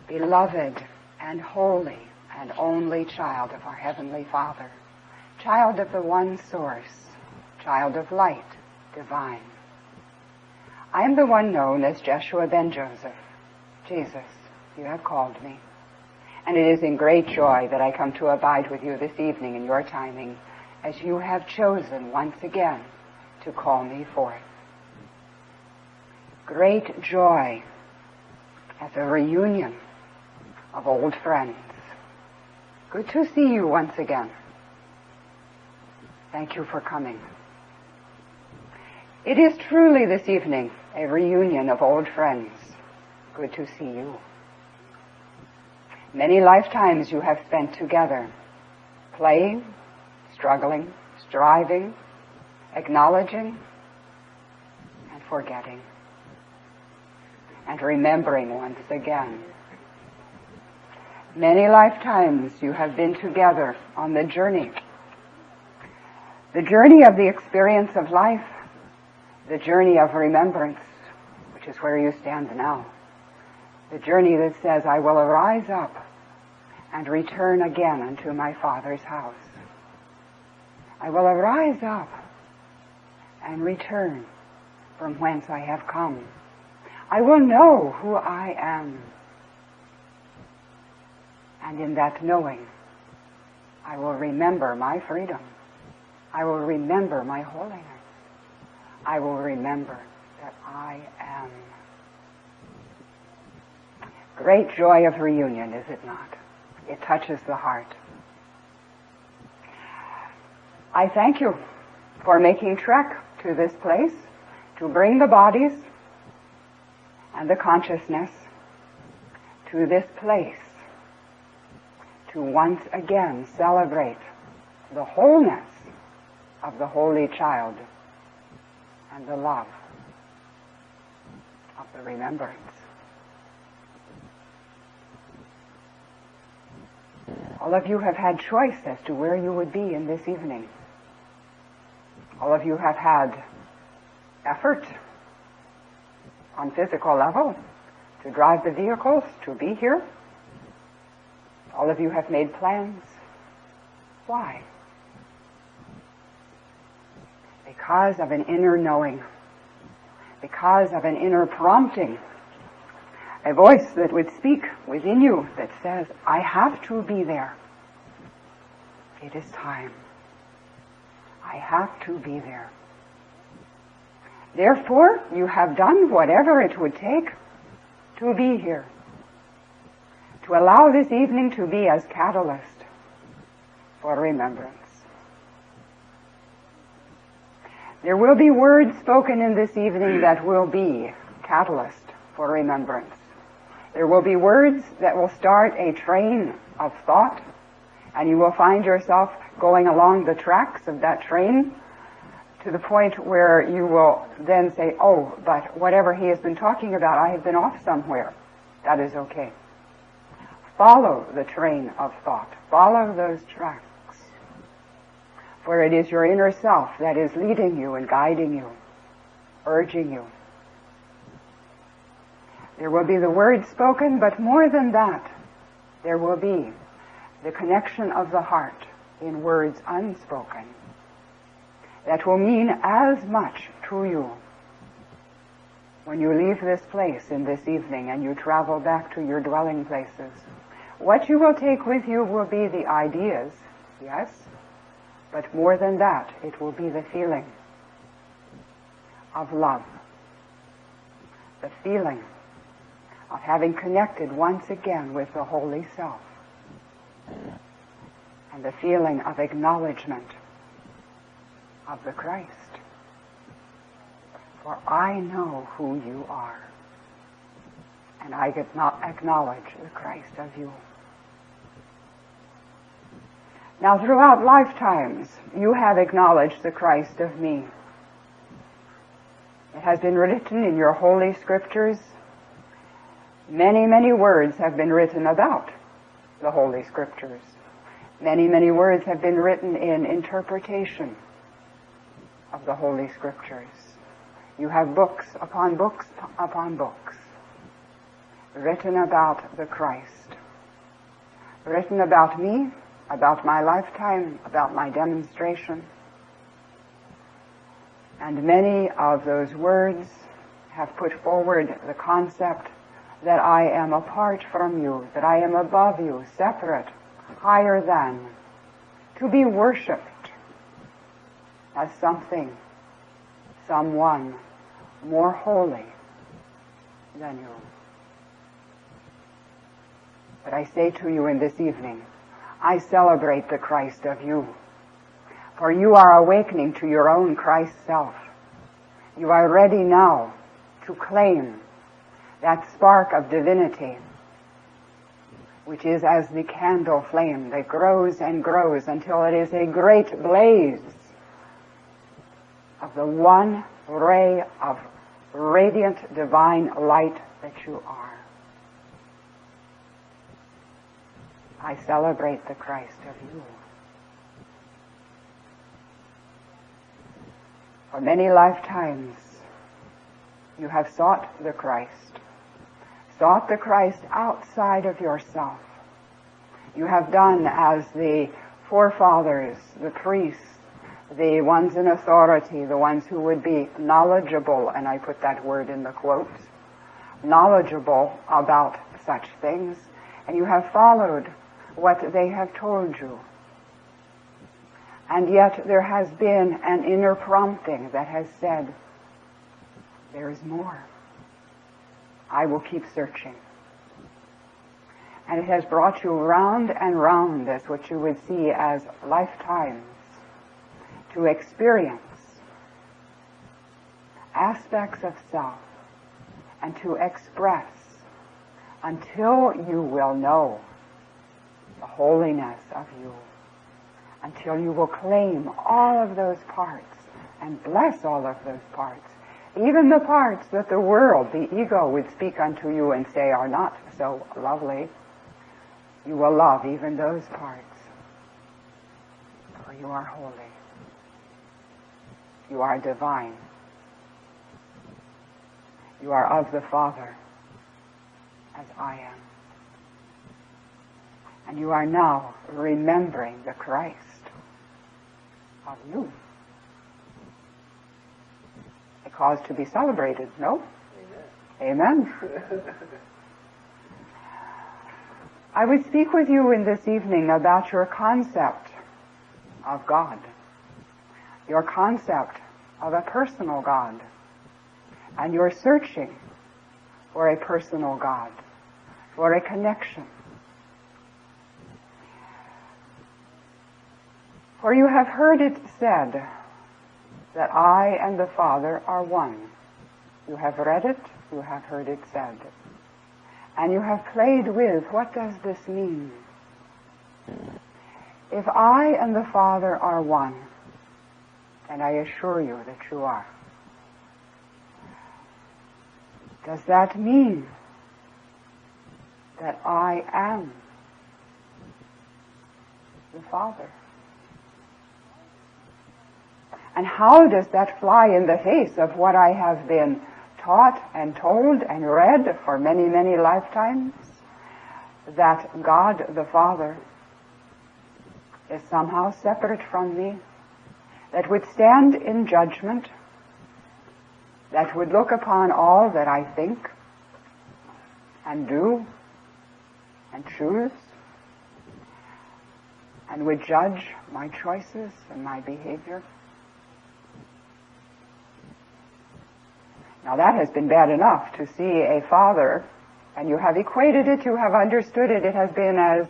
beloved and holy and only child of our Heavenly Father, child of the one source, child of light, divine. I am the one known as Jeshua ben Joseph. Jesus, you have called me. And it is in great joy that I come to abide with you this evening in your timing, as you have chosen once again to call me forth. Great joy as a reunion of old friends. Good to see you once again. Thank you for coming. It is truly this evening a reunion of old friends. Good to see you. Many lifetimes you have spent together, playing, struggling, striving, acknowledging, and forgetting, and remembering once again. Many lifetimes you have been together on the journey of the experience of life, the journey of remembrance, which is where you stand now, the journey that says, I will arise up and return again unto my Father's house. I will arise up and return from whence I have come. I will know who I am. And in that knowing, I will remember my freedom. I will remember my holiness. I will remember that I am. Great joy of reunion, is it not? It touches the heart. I thank you for making trek to this place to bring the bodies and the consciousness to this place to once again celebrate the wholeness of the Holy Child and the love of the remembrance. All of you have had choice as to where you would be in this evening. All of you have had effort on physical level to drive the vehicles, to be here. All of you have made plans. Why? Because of an inner knowing, because of an inner prompting, a voice that would speak within you that says, I have to be there. It is time. I have to be there. Therefore, you have done whatever it would take to be here, to allow this evening to be as catalyst for remembrance. There will be words spoken in this evening that will be catalyst for remembrance. There will be words that will start a train of thought, and you will find yourself going along the tracks of that train to the point where you will then say, oh, but whatever he has been talking about, I have been off somewhere. That is okay. Follow the train of thought. Follow those tracks. For it is your inner self that is leading you and guiding you, urging you. There will be the words spoken, but more than that, there will be the connection of the heart in words unspoken that will mean as much to you when you leave this place in this evening and you travel back to your dwelling places. What you will take with you will be the ideas, yes, but more than that, it will be the feeling of love, the feeling of having connected once again with the Holy Self, and the feeling of acknowledgement of the Christ. For I know who you are, and I acknowledge the Christ of you. Now, throughout lifetimes, you have acknowledged the Christ of me. It has been written in your holy scriptures. Many, many words have been written about the Holy Scriptures. Many, many words have been written in interpretation of the Holy Scriptures. You have books upon books upon books written about the Christ, written about me, about my lifetime, about my demonstration. And many of those words have put forward the concept that I am apart from you, that I am above you, separate, higher than, to be worshipped as something, someone more holy than you. But I say to you in this evening, I celebrate the Christ of you, for you are awakening to your own Christ self. You are ready now to claim that spark of divinity, which is as the candle flame that grows and grows until it is a great blaze of the one ray of radiant divine light that you are. I celebrate the Christ of you. For many lifetimes you have sought the Christ outside of yourself. You have done as the forefathers, the priests, the ones in authority, the ones who would be knowledgeable, and I put that word in the quotes, knowledgeable about such things, and you have followed what they have told you. And yet there has been an inner prompting that has said, there is more. I will keep searching. And it has brought you round and round as what you would see as lifetimes to experience aspects of self and to express until you will know the holiness of you, until you will claim all of those parts and bless all of those parts, even the parts that the world, the ego, would speak unto you and say are not so lovely. You will love even those parts, for you are holy. You are divine. You are of the Father, as I am. And you are now remembering the Christ of you. A cause to be celebrated, no? Amen. Amen. I would speak with you in this evening about your concept of God, your concept of a personal God, and your searching for a personal God, for a connection. For you have heard it said that I and the Father are one. You have read it, you have heard it said. And you have played with, what does this mean? If I and the Father are one, and I assure you that you are, does that mean that I am the Father? And how does that fly in the face of what I have been taught and told and read for many, many lifetimes? That God the Father is somehow separate from me, that would stand in judgment, that would look upon all that I think and do and choose, and would judge my choices and my behavior. Now that has been bad enough to see a father, and you have equated it, you have understood it, it has been as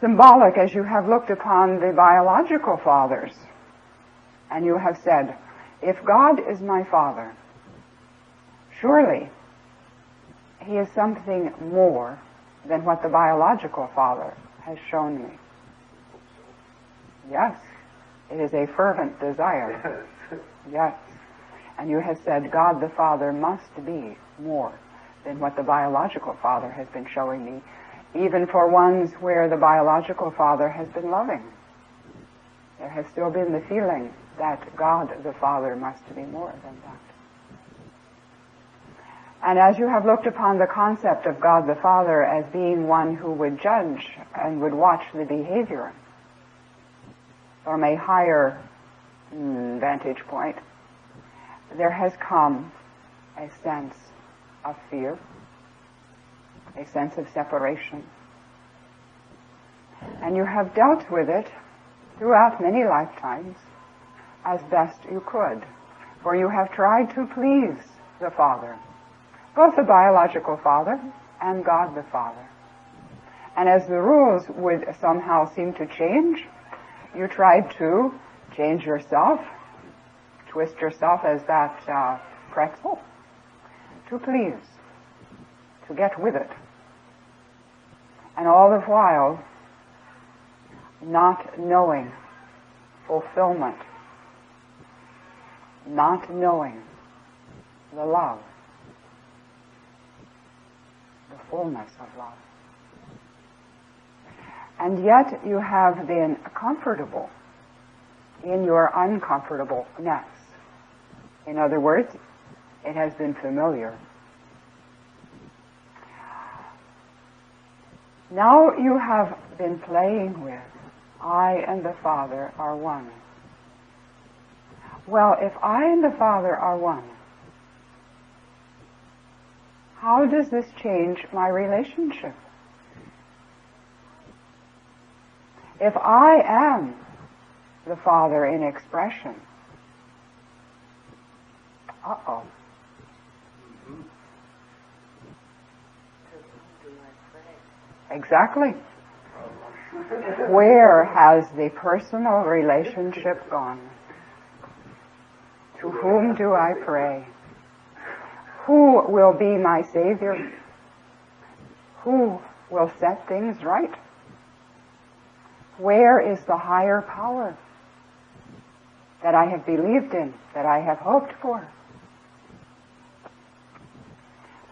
symbolic as you have looked upon the biological fathers. And you have said, if God is my Father, surely He is something more than what the biological father has shown me. Yes, it is a fervent desire. Yes. And you have said, God the Father must be more than what the biological father has been showing me, even for ones where the biological father has been loving. There has still been the feeling that God the Father must be more than that. And as you have looked upon the concept of God the Father as being one who would judge and would watch the behavior from a higher vantage point, there has come a sense of fear, a sense of separation. And you have dealt with it throughout many lifetimes as best you could, for you have tried to please the Father, both the biological Father and God the Father. And as the rules would somehow seem to change, you tried to change yourself, twist yourself as that pretzel, to please, to get with it. And all the while, not knowing fulfillment, not knowing the love, the fullness of love. And yet you have been comfortable in your uncomfortableness. In other words, it has been familiar. Now you have been playing with, I and the Father are one. Well, if I and the Father are one, how does this change my relationship? If I am the Father in expression, Exactly. Where has the personal relationship gone? To whom do I pray? Who will be my Savior? Who will set things right? Where is the higher power that I have believed in, that I have hoped for?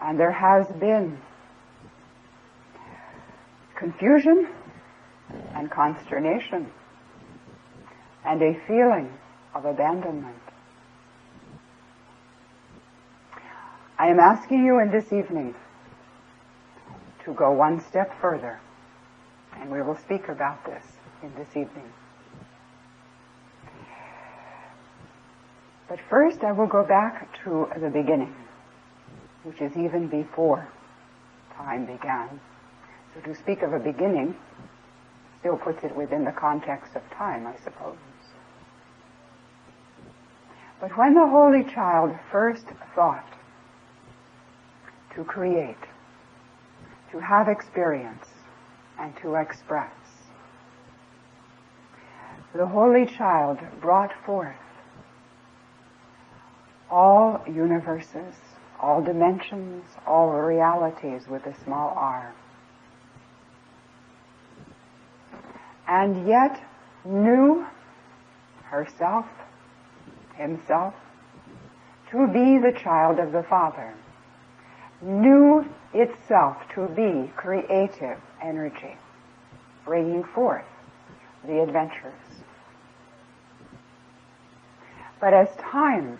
And there has been confusion and consternation and a feeling of abandonment. I am asking you in this evening to go one step further, and we will speak about this in this evening. But first I will go back to the beginning, which is even before time began. So to speak of a beginning still puts it within the context of time, I suppose. But when the Holy Child first thought to create, to have experience, and to express, the Holy Child brought forth all universes, all dimensions, all realities with a small r. And yet knew herself, himself, to be the child of the Father, knew itself to be creative energy, bringing forth the adventures. But as time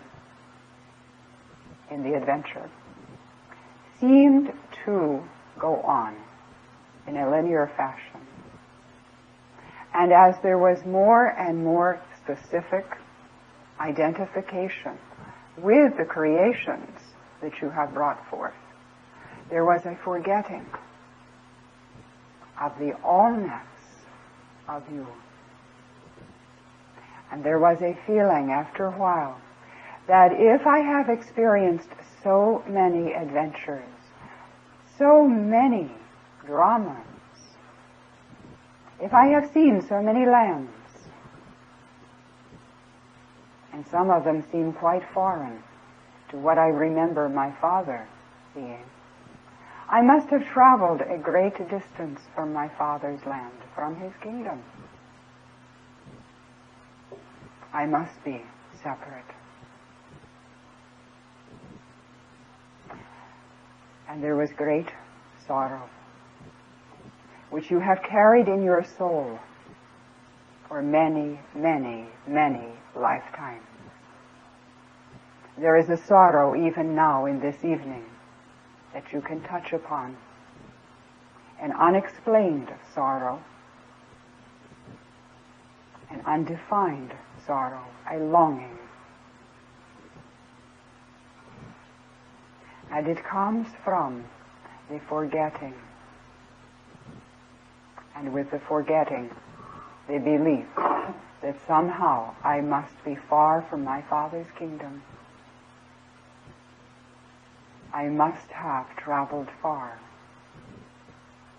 in the adventure seemed to go on in a linear fashion, and as there was more and more specific identification with the creations that you have brought forth, there was a forgetting of the allness of you. And there was a feeling after a while that if I have experienced so many adventures, so many dramas, if I have seen so many lands, and some of them seem quite foreign to what I remember my father being, I must have traveled a great distance from my father's land, from his kingdom. I must be separate. And there was great sorrow, which you have carried in your soul for many, many, many lifetimes. There is a sorrow even now in this evening that you can touch upon, an unexplained sorrow, an undefined sorrow, a longing. And it comes from the forgetting. And with the forgetting, the belief that somehow I must be far from my Father's kingdom. I must have traveled far,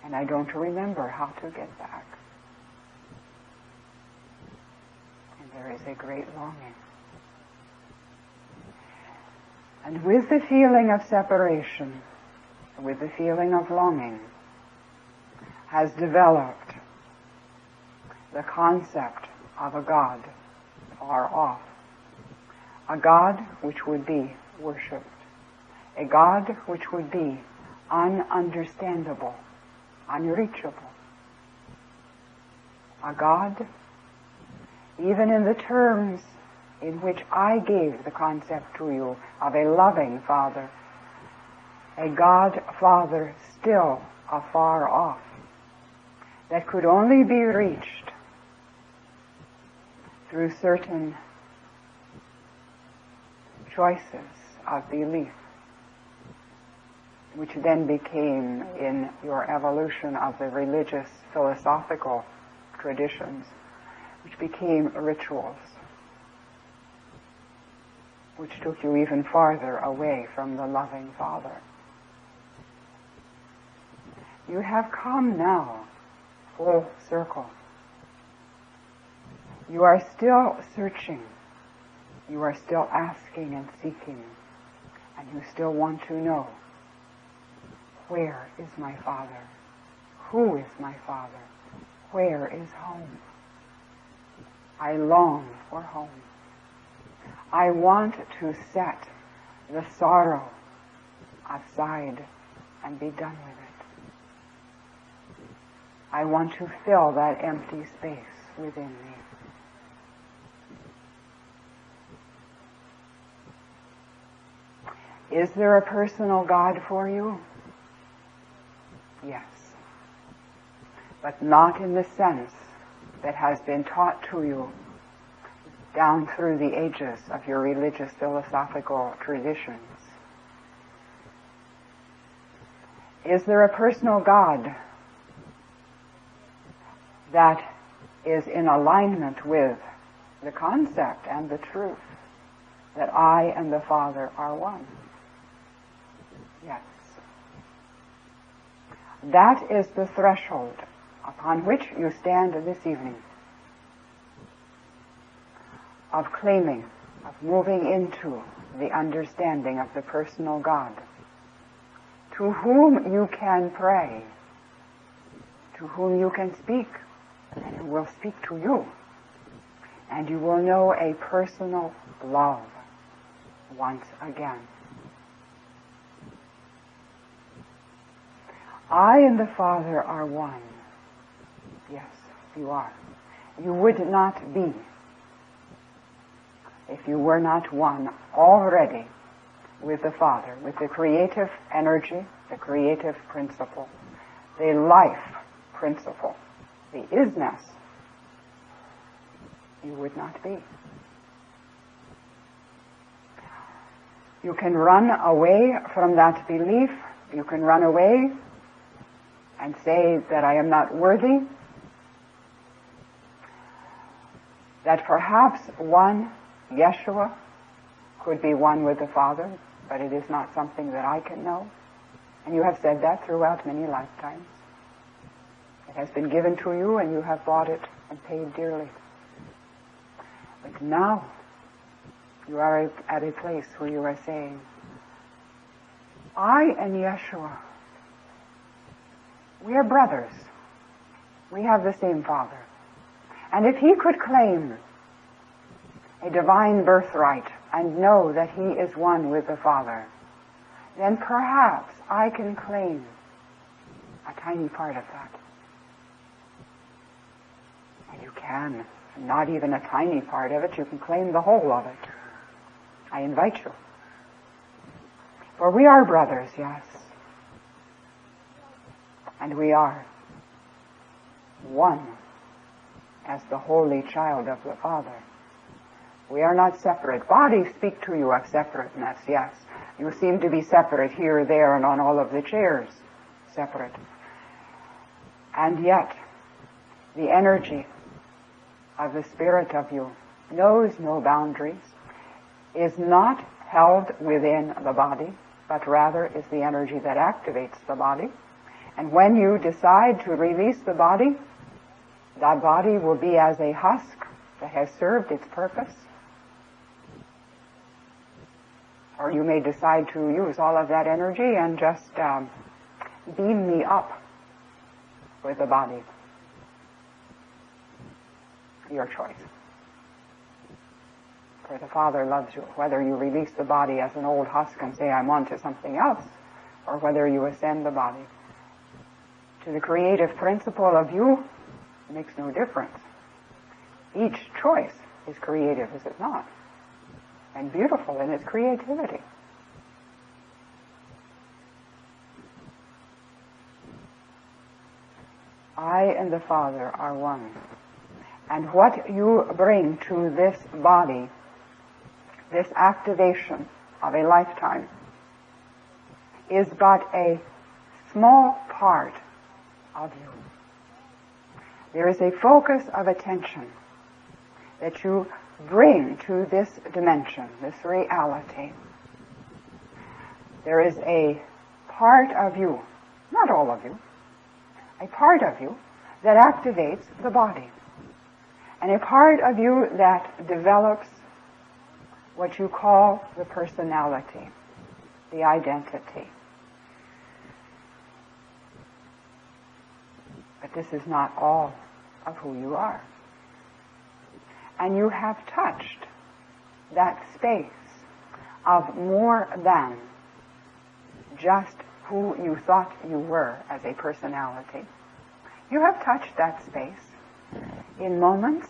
and I don't remember how to get back. And there is a great longing. And with the feeling of separation, with the feeling of longing, has developed the concept of a God far off, a God which would be worshipped, a God which would be ununderstandable, unreachable, a God, even in the terms in which I gave the concept to you of a loving Father, a God Father still afar off, that could only be reached through certain choices of belief, which then became, in your evolution of the religious philosophical traditions, which became rituals, which took you even farther away from the loving Father. You have come now full circle. You are still searching. You are still asking and seeking. And you still want to know, where is my Father? Who is my Father? Where is home? I long for home. I want to set the sorrow aside and be done with it. I want to fill that empty space within me. Is there a personal God for you? Yes. But not in the sense that has been taught to you down through the ages of your religious philosophical traditions. Is there a personal God that is in alignment with the concept and the truth that I and the Father are one? Yes. That is the threshold upon which you stand this evening, of claiming, of moving into the understanding of the personal God, to whom you can pray, to whom you can speak, and who will speak to you. And you will know a personal love once again. I and the Father are one. Yes, you are. You would not be if you were not one already with the Father, with the creative energy, the creative principle, the life principle, the isness. You would not be. You can run away from that belief. You can run away and say that I am not worthy, that perhaps one, Jeshua, could be one with the Father, but it is not something that I can know. And you have said that throughout many lifetimes. It has been given to you and you have bought it and paid dearly. But now you are at a place where you are saying, I and Jeshua, we are brothers. We have the same Father. And if he could claim a divine birthright and know that he is one with the Father, then perhaps I can claim a tiny part of that. And you can. Not even a tiny part of it. You can claim the whole of it. I invite you. For we are brothers, yes. And we are one as the holy child of the Father. We are not separate. Bodies speak to you of separateness, yes. You seem to be separate here, there, and on all of the chairs. Separate. And yet, the energy of the Spirit of you knows no boundaries, is not held within the body, but rather is the energy that activates the body. And when you decide to release the body, that body will be as a husk that has served its purpose. Or you may decide to use all of that energy and just beam me up with the body. Your choice. For the Father loves you, whether you release the body as an old husk and say, I'm on to something else, or whether you ascend the body. To the creative principle of you, it makes no difference. Each choice is creative, is it not? And beautiful in its creativity. I and the Father are one. And what you bring to this body, this activation of a lifetime, is but a small part of you. There is a focus of attention that you bring to this dimension, this reality. There is a part of you, not all of you, a part of you that activates the body. And a part of you that develops what you call the personality, the identity. But this is not all of who you are. And you have touched that space of more than just who you thought you were as a personality. You have touched that space in moments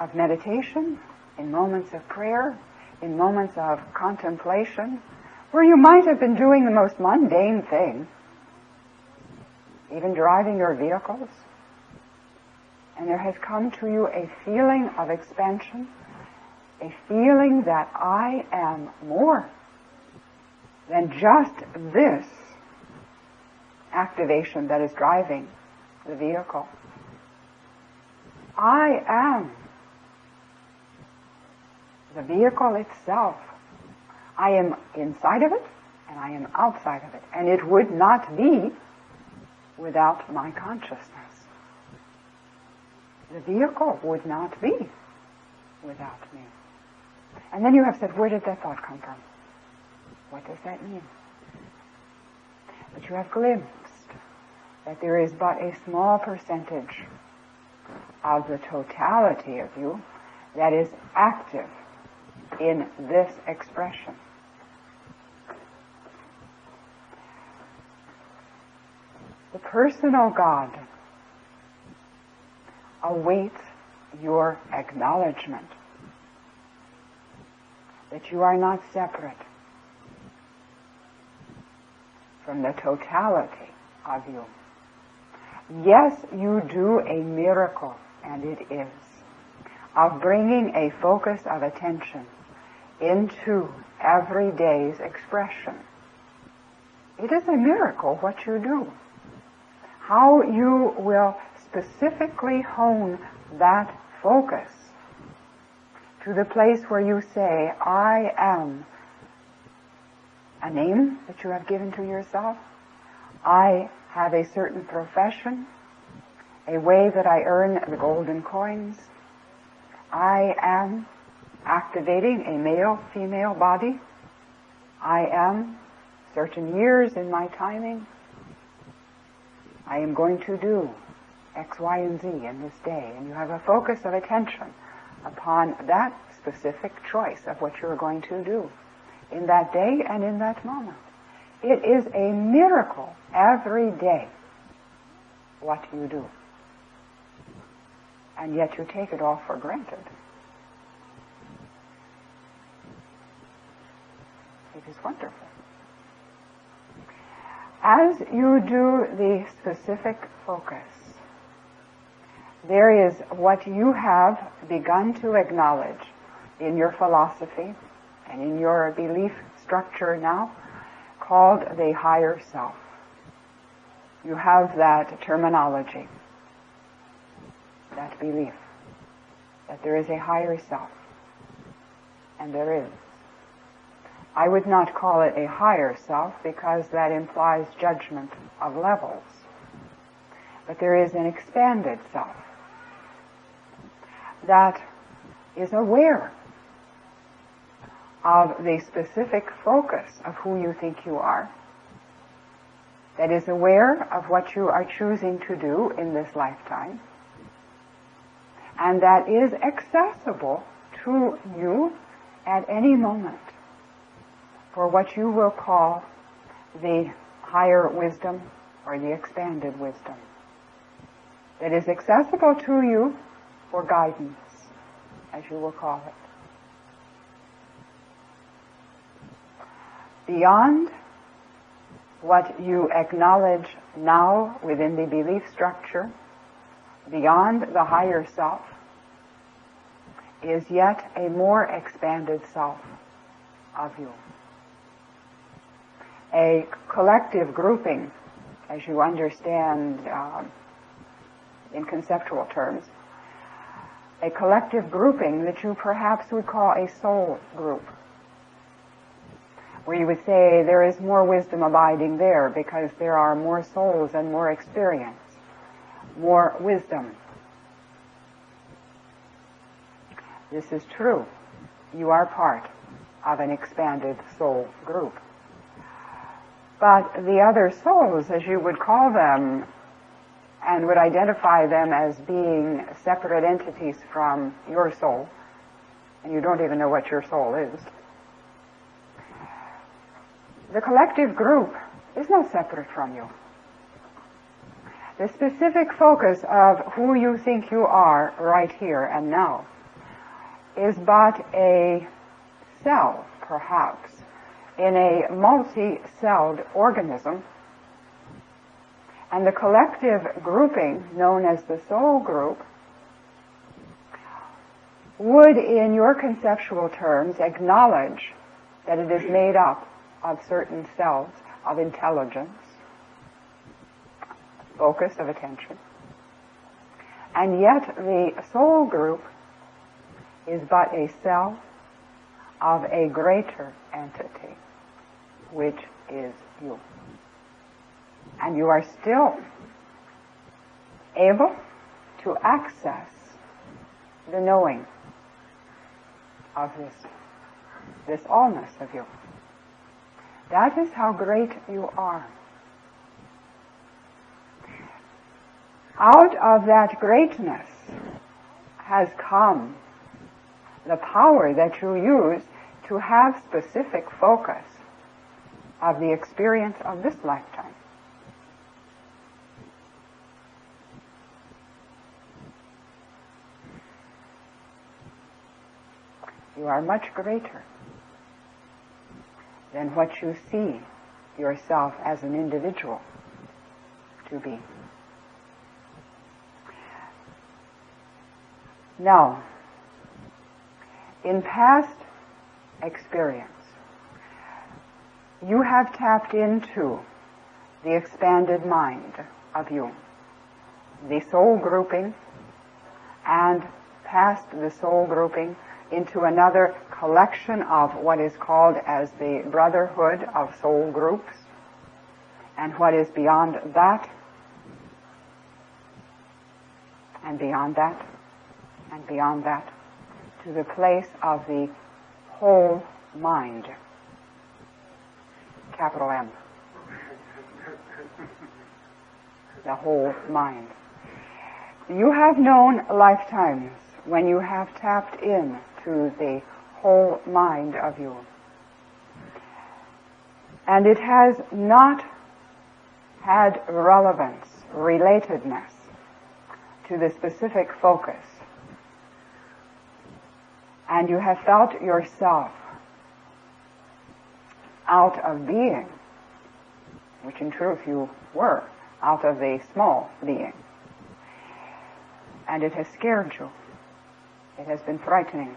of meditation, in moments of prayer, in moments of contemplation, where you might have been doing the most mundane thing, even driving your vehicles, and there has come to you a feeling of expansion, a feeling that I am more than just this activation that is driving the vehicle. I am the vehicle itself. I am inside of it, and I am outside of it. And it would not be without my consciousness. The vehicle would not be without me. And then you have said, where did that thought come from? What does that mean? But you have glimpsed that there is but a small percentage of the totality of you that is active in this expression. The personal God awaits your acknowledgement that you are not separate from the totality of you. Yes, you do a miracle, and it is, of bringing a focus of attention into every day's expression. It is a miracle what you do. How you will specifically hone that focus to the place where you say, I am a name that you have given to yourself. I have a certain profession, a way that I earn the golden coins. I am activating a male-female body. I am certain years in my timing. I am going to do X, Y, and Z in this day. And you have a focus of attention upon that specific choice of what you're going to do in that day and in that moment. It is a miracle every day what you do. And yet you take it all for granted. It is wonderful. As you do the specific focus, there is what you have begun to acknowledge in your philosophy and in your belief structure now, called the higher self. You have that terminology, that belief, that there is a higher self. And there is. I would not call it a higher self because that implies judgment of levels. But there is an expanded self that is aware of the specific focus of who you think you are, that is aware of what you are choosing to do in this lifetime, and that is accessible to you at any moment for what you will call the higher wisdom or the expanded wisdom, that is accessible to you for guidance, as you will call it. Beyond what you acknowledge now within the belief structure, beyond the higher self, is yet a more expanded self of you. A collective grouping, as you understand in conceptual terms, a collective grouping that you perhaps would call a soul group, where you would say there is more wisdom abiding there because there are more souls and more experience, more wisdom. This is true. You are part of an expanded soul group. But the other souls, as you would call them, and would identify them as being separate entities from your soul, and you don't even know what your soul is, the collective group is not separate from you. The specific focus of who you think you are right here and now is but a cell, perhaps, in a multi-celled organism, and the collective grouping, known as the soul group, would, in your conceptual terms, acknowledge that it is made up of certain cells of intelligence, focus of attention, and yet the soul group is but a cell of a greater entity, which is you. And you are still able to access the knowing of this allness of you. That is how great you are. Out of that greatness has come the power that you use to have specific focus of the experience of this lifetime. You are much greater than what you see yourself as an individual to be. Now, in past experience, you have tapped into the expanded mind of you, the soul grouping, and past the soul grouping into another collection of what is called as the brotherhood of soul groups, and what is beyond that, and beyond that, and beyond that, to the place of the whole mind, capital M, the whole mind. You have known lifetimes when you have tapped in to the whole mind of you. And it has not had relevance, relatedness to the specific focus. And you have felt yourself out of being which in truth you were, out of the small being. And it has scared you. It has been frightening.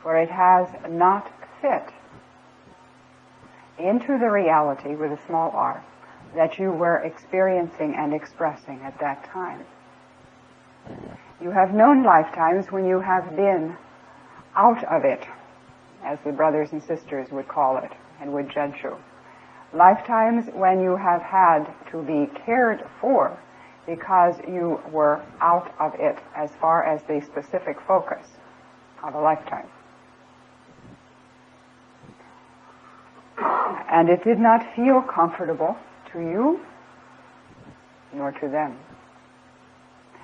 For it has not fit into the reality with a small r that you were experiencing and expressing at that time. You have known lifetimes when you have been out of it, as the brothers and sisters would call it and would judge you. Lifetimes when you have had to be cared for because you were out of it as far as the specific focus of a lifetime. And it did not feel comfortable to you nor to them.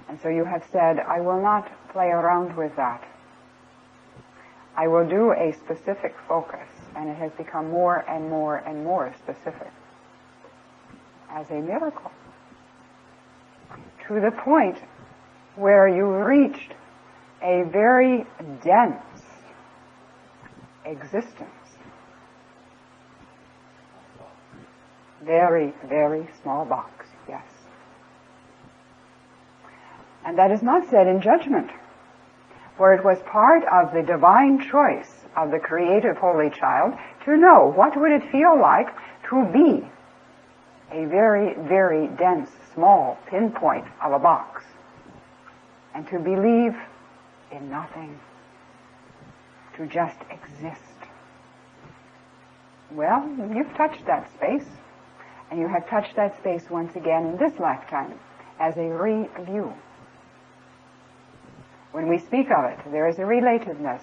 And so you have said, I will not play around with that. I will do a specific focus, and it has become more and more and more specific as a miracle, to the point where you reached a very dense existence. Very, very small box, yes. And that is not said in judgment, for it was part of the divine choice of the creative Holy Child to know what would it feel like to be a very, very dense, small pinpoint of a box, and to believe in nothing, to just exist. Well, you've touched that space, and you have touched that space once again in this lifetime as a review. When we speak of it, there is a relatedness.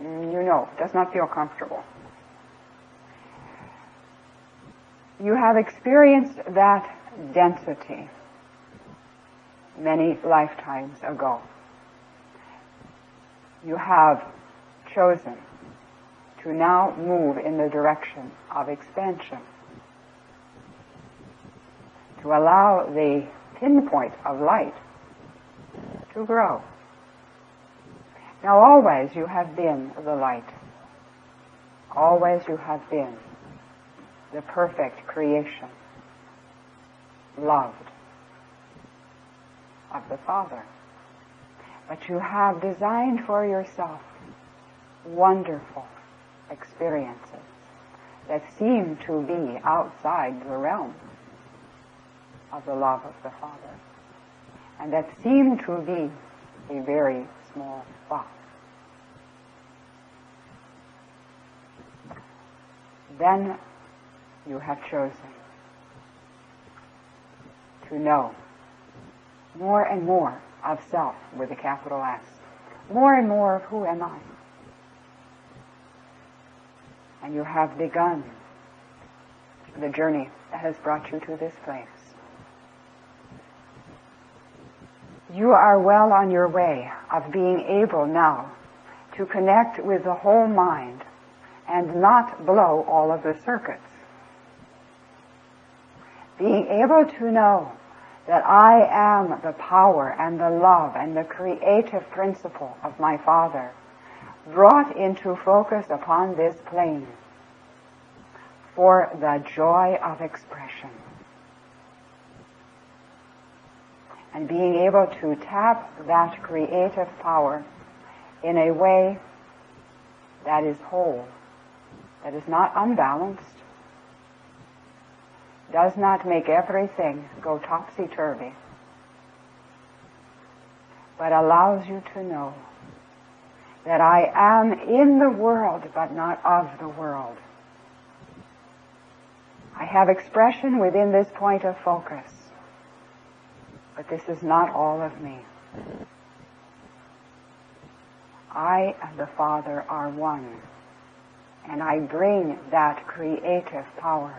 You know, it does not feel comfortable. You have experienced that density many lifetimes ago. You have chosen to now move in the direction of expansion, to allow the pinpoint of light to grow. Now always you have been the light. Always you have been the perfect creation, loved of the Father. But you have designed for yourself wonderful experiences that seem to be outside the realm of the love of the Father, and that seem to be a very small box. Then you have chosen to know more and more of self with a capital S, more and more of who am I. And you have begun the journey that has brought you to this place. You are well on your way of being able now to connect with the whole mind and not blow all of the circuits. Being able to know that I am the power and the love and the creative principle of my Father, brought into focus upon this plane for the joy of expression. And being able to tap that creative power in a way that is whole, that is not unbalanced, does not make everything go topsy-turvy, but allows you to know that I am in the world, but not of the world. I have expression within this point of focus, but this is not all of me. I and the Father are one, and I bring that creative power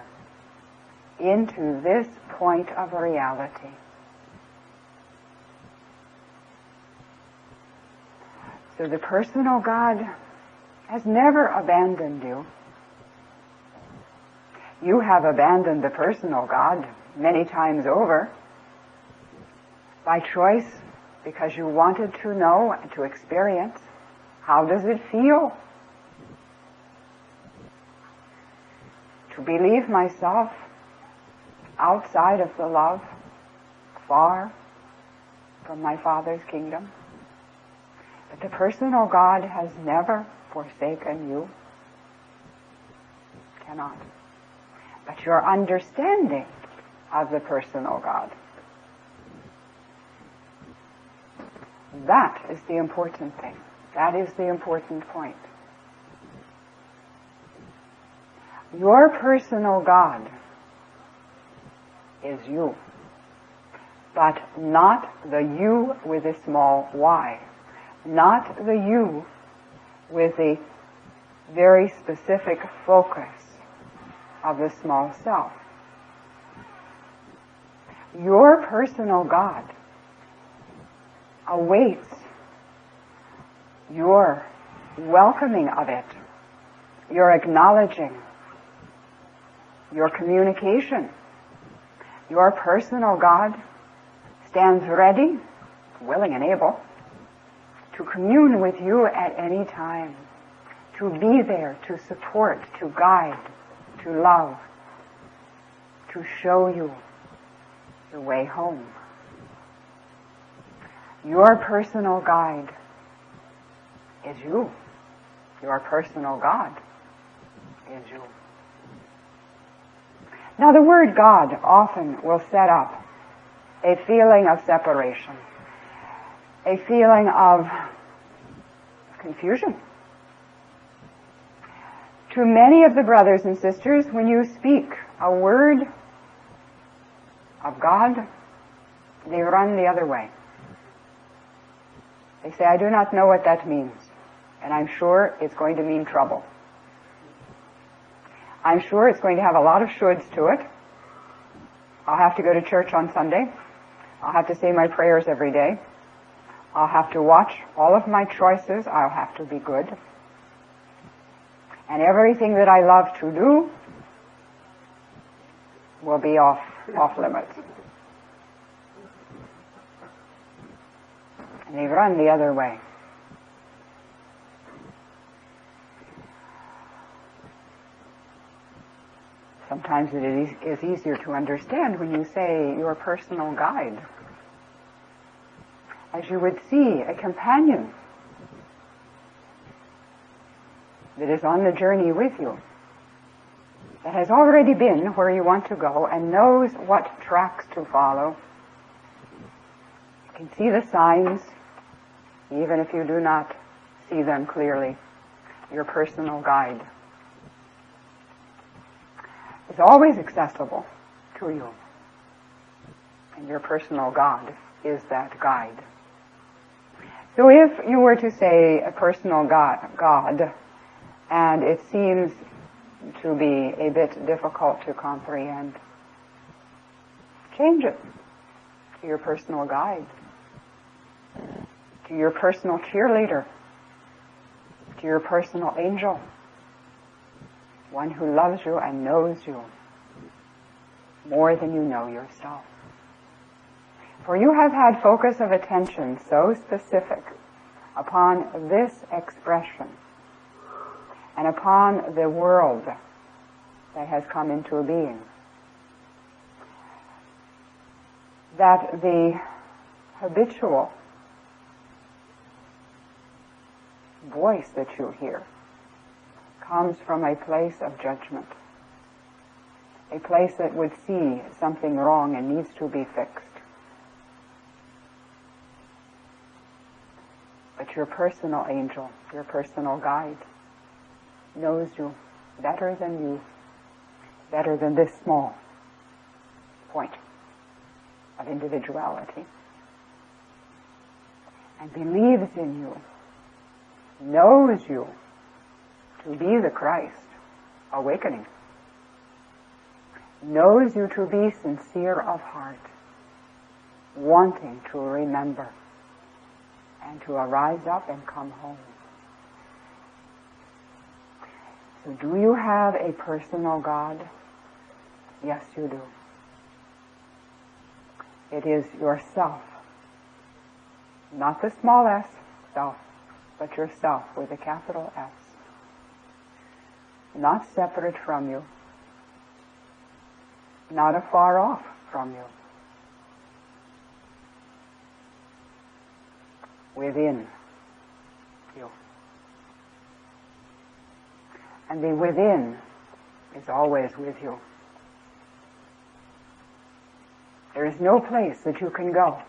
into this point of reality. So the personal God has never abandoned you. You have abandoned the personal God many times over by choice, because you wanted to know and to experience how does it feel to believe myself outside of the love, far from my Father's kingdom. But the personal God has never forsaken you. Cannot. But your understanding of the personal God, that is the important thing. That is the important point. Your personal God is you, but not the you with a small y, not the you with a very specific focus of the small self. Your personal God awaits your welcoming of it, your acknowledging, your communication. Your personal God stands ready, willing and able, to commune with you at any time, to be there, to support, to guide, to love, to show you the way home. Your personal guide is you. Your personal God is you. Now, the word God often will set up a feeling of separation, a feeling of confusion. To many of the brothers and sisters, when you speak a word of God, they run the other way. They say, I do not know what that means, and I'm sure it's going to mean trouble. I'm sure it's going to have a lot of shoulds to it. I'll have to go to church on Sunday. I'll have to say my prayers every day. I'll have to watch all of my choices. I'll have to be good. And everything that I love to do will be off limits. And they run the other way. Sometimes it is easier to understand when you say your personal guide. As you would see a companion that is on the journey with you, that has already been where you want to go and knows what tracks to follow. You can see the signs, even if you do not see them clearly. Your personal guide is always accessible to you. And your personal God is that guide. So if you were to say a personal God, and it seems to be a bit difficult to comprehend, change it to your personal guide, to your personal cheerleader, to your personal angel, one who loves you and knows you more than you know yourself. For you have had focus of attention so specific upon this expression and upon the world that has come into being, that the habitual voice that you hear comes from a place of judgment, a place that would see something wrong and needs to be fixed. But your personal angel, your personal guide, knows you better than this small point of individuality, and believes in you, knows you to be the Christ awakening, knows you to be sincere of heart, wanting to remember and to arise up and come home. So do you have a personal God? Yes, you do. It is yourself, not the small s, self, but yourself with a capital S. Not separate from you, not afar off from you. Within you. And the within is always with you. There is no place that you can go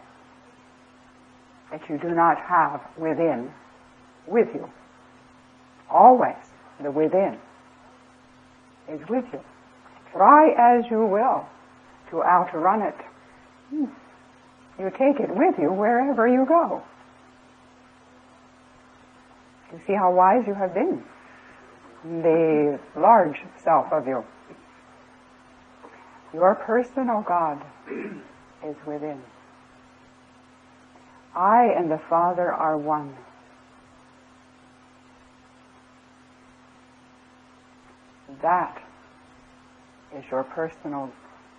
that you do not have within with you. Always the within is with you. Try as you will to outrun it. You take it with you wherever you go. You see how wise you have been. The large self of you. Your personal God is within. I and the Father are one. That is your personal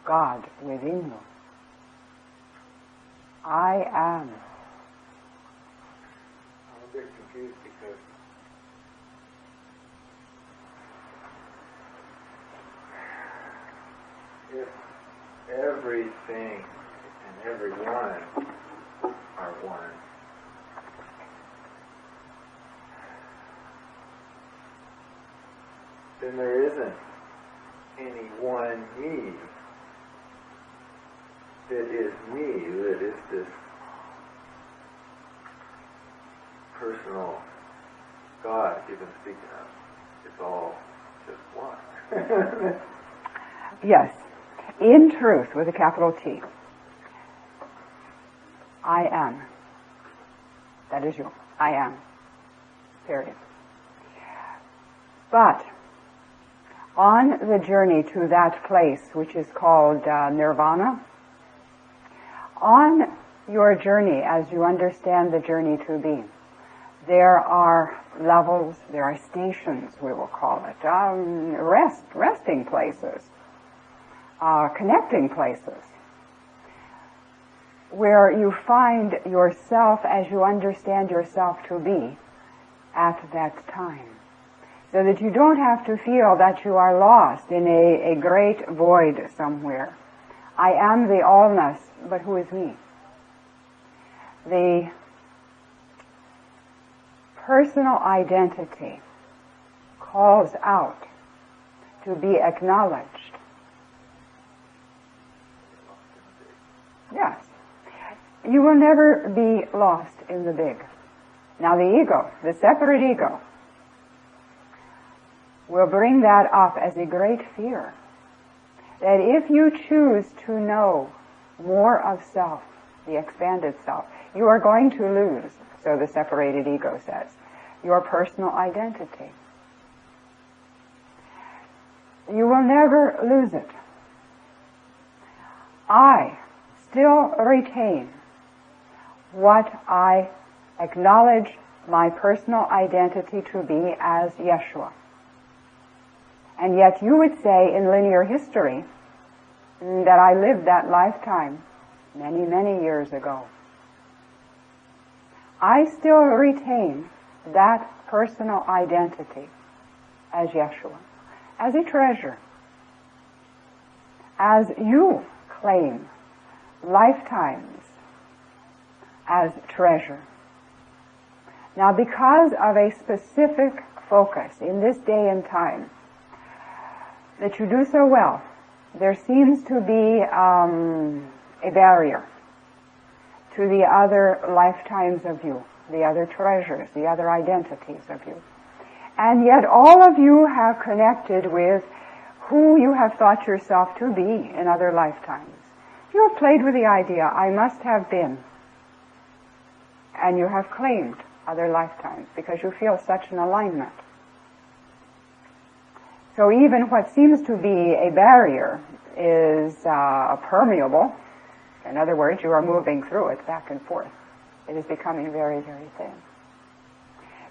God within you. I am. I'm a bit confused because if everything and everyone are one, then there isn't any one me that is me, that is this personal God you've been speaking of. It's all just one. Yes. In truth, with a capital T. I am. That is you. I am. Period. But on the journey to that place, which is called nirvana, on your journey, as you understand the journey to be, there are levels, there are stations, we will call it, resting places, connecting places, where you find yourself as you understand yourself to be at that time. So that you don't have to feel that you are lost in a great void somewhere. I am the allness, but who is me? The personal identity calls out to be acknowledged. Yes. You will never be lost in the big. Now the ego, the separate ego, will bring that up as a great fear. That if you choose to know more of self, the expanded self, you are going to lose, so the separated ego says, your personal identity. You will never lose it. I still retain what I acknowledge my personal identity to be as Jeshua. And yet you would say in linear history that I lived that lifetime many, many years ago. I still retain that personal identity as Jeshua, as a treasure, as you claim lifetimes as treasure. Now, because of a specific focus in this day and time that you do so well, there seems to be a barrier to the other lifetimes of you, the other treasures, the other identities of you. And yet all of you have connected with who you have thought yourself to be in other lifetimes. You have played with the idea, I must have been. And you have claimed other lifetimes because you feel such an alignment. So even what seems to be a barrier is permeable. In other words, you are moving through it back and forth. It is becoming very, very thin.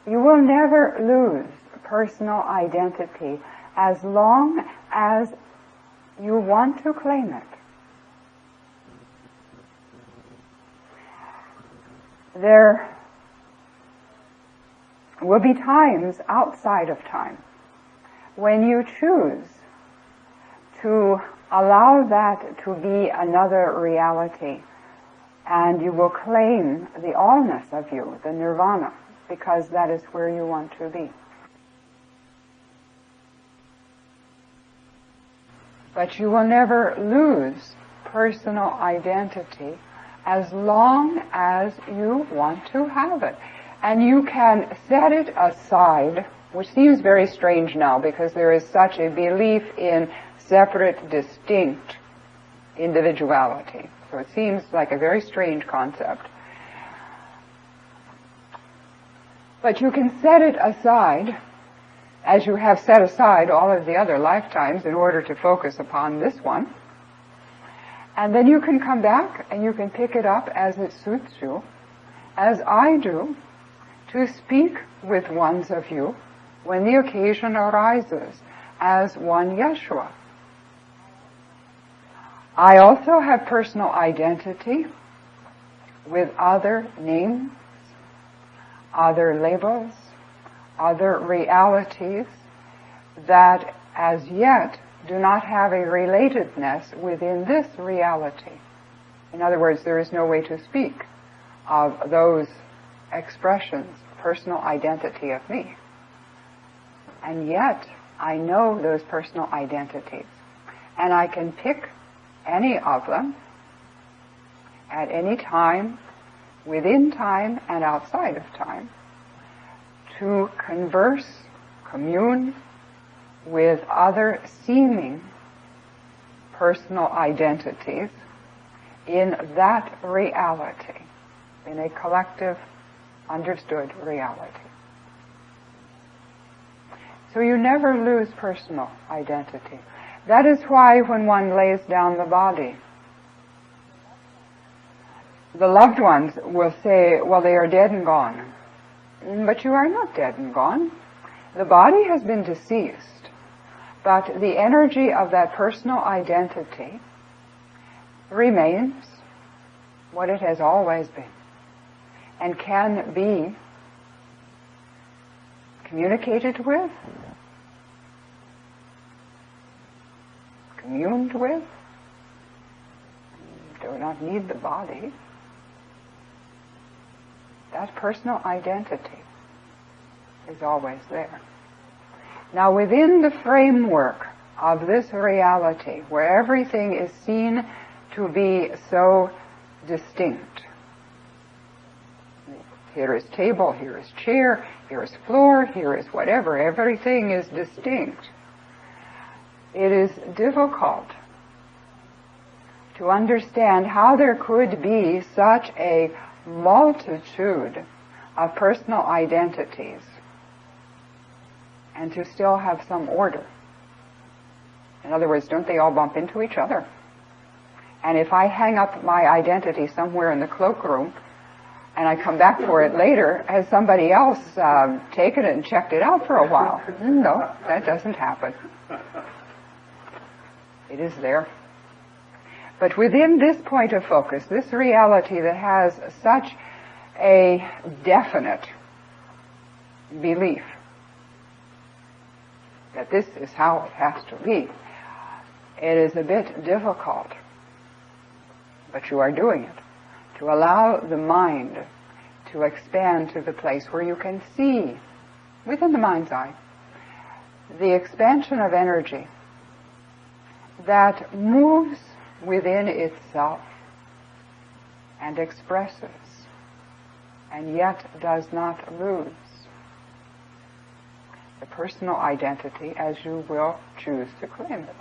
You will never lose personal identity as long as you want to claim it. There will be times outside of time when you choose to Allow that to be another reality, and you will claim the allness of you, the nirvana, because that is where you want to be. But you will never lose personal identity as long as you want to have it. And you can set it aside, which seems very strange now because there is such a belief in separate, distinct individuality. So it seems like a very strange concept. But you can set it aside, as you have set aside all of the other lifetimes in order to focus upon this one. And then you can come back and you can pick it up as it suits you, as I do, to speak with ones of you when the occasion arises as one Jeshua. I also have personal identity with other names, other labels, other realities that as yet do not have a relatedness within this reality. In other words, there is no way to speak of those expressions, personal identity of me. And yet, I know those personal identities. And I can pick any of them at any time, within time and outside of time, to converse, commune with other seeming personal identities in that reality, in a collective, understood reality. So you never lose personal identity. That is why when one lays down the body, the loved ones will say, well, they are dead and gone. But you are not dead and gone. The body has been deceased, but the energy of that personal identity remains what it has always been and can be communicated with, communed with. You do not need the body. That personal identity is always there. Now, within the framework of this reality, where everything is seen to be so distinct, here is table, here is chair, here is floor, here is whatever, everything is distinct. It is difficult to understand how there could be such a multitude of personal identities and to still have some order. In other words, don't they all bump into each other? And if I hang up my identity somewhere in the cloakroom and I come back for it later, has somebody else taken it and checked it out for a while? No, that doesn't happen. It is there. But within this point of focus, this reality that has such a definite belief that this is how it has to be, it is a bit difficult, but you are doing it, to allow the mind to expand to the place where you can see, within the mind's eye, the expansion of energy that moves within itself and expresses and yet does not lose the personal identity as you will choose to claim it.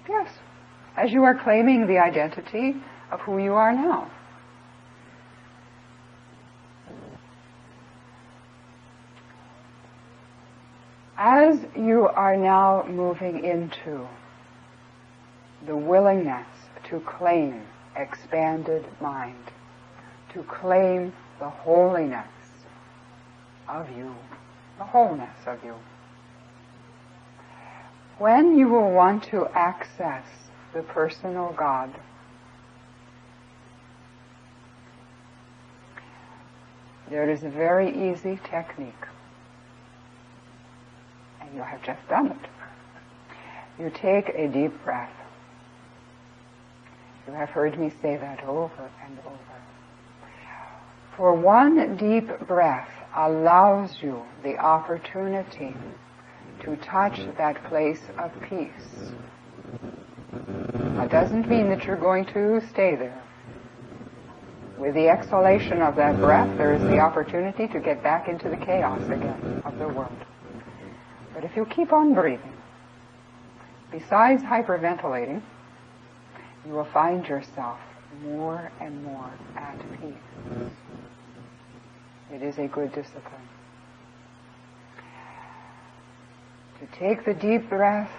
Yes, as you are claiming the identity of who you are now. As you are now moving into the willingness to claim expanded mind, to claim the holiness of you, the wholeness of you, when you will want to access the personal God, there is a very easy technique. And you have just done it. You take a deep breath. You have heard me say that over and over. For one deep breath allows you the opportunity to touch that place of peace. That doesn't mean that you're going to stay there. With the exhalation of that breath, there is the opportunity to get back into the chaos again of the world. But if you keep on breathing, besides hyperventilating, you will find yourself more and more at peace. It is a good discipline. To take the deep breath,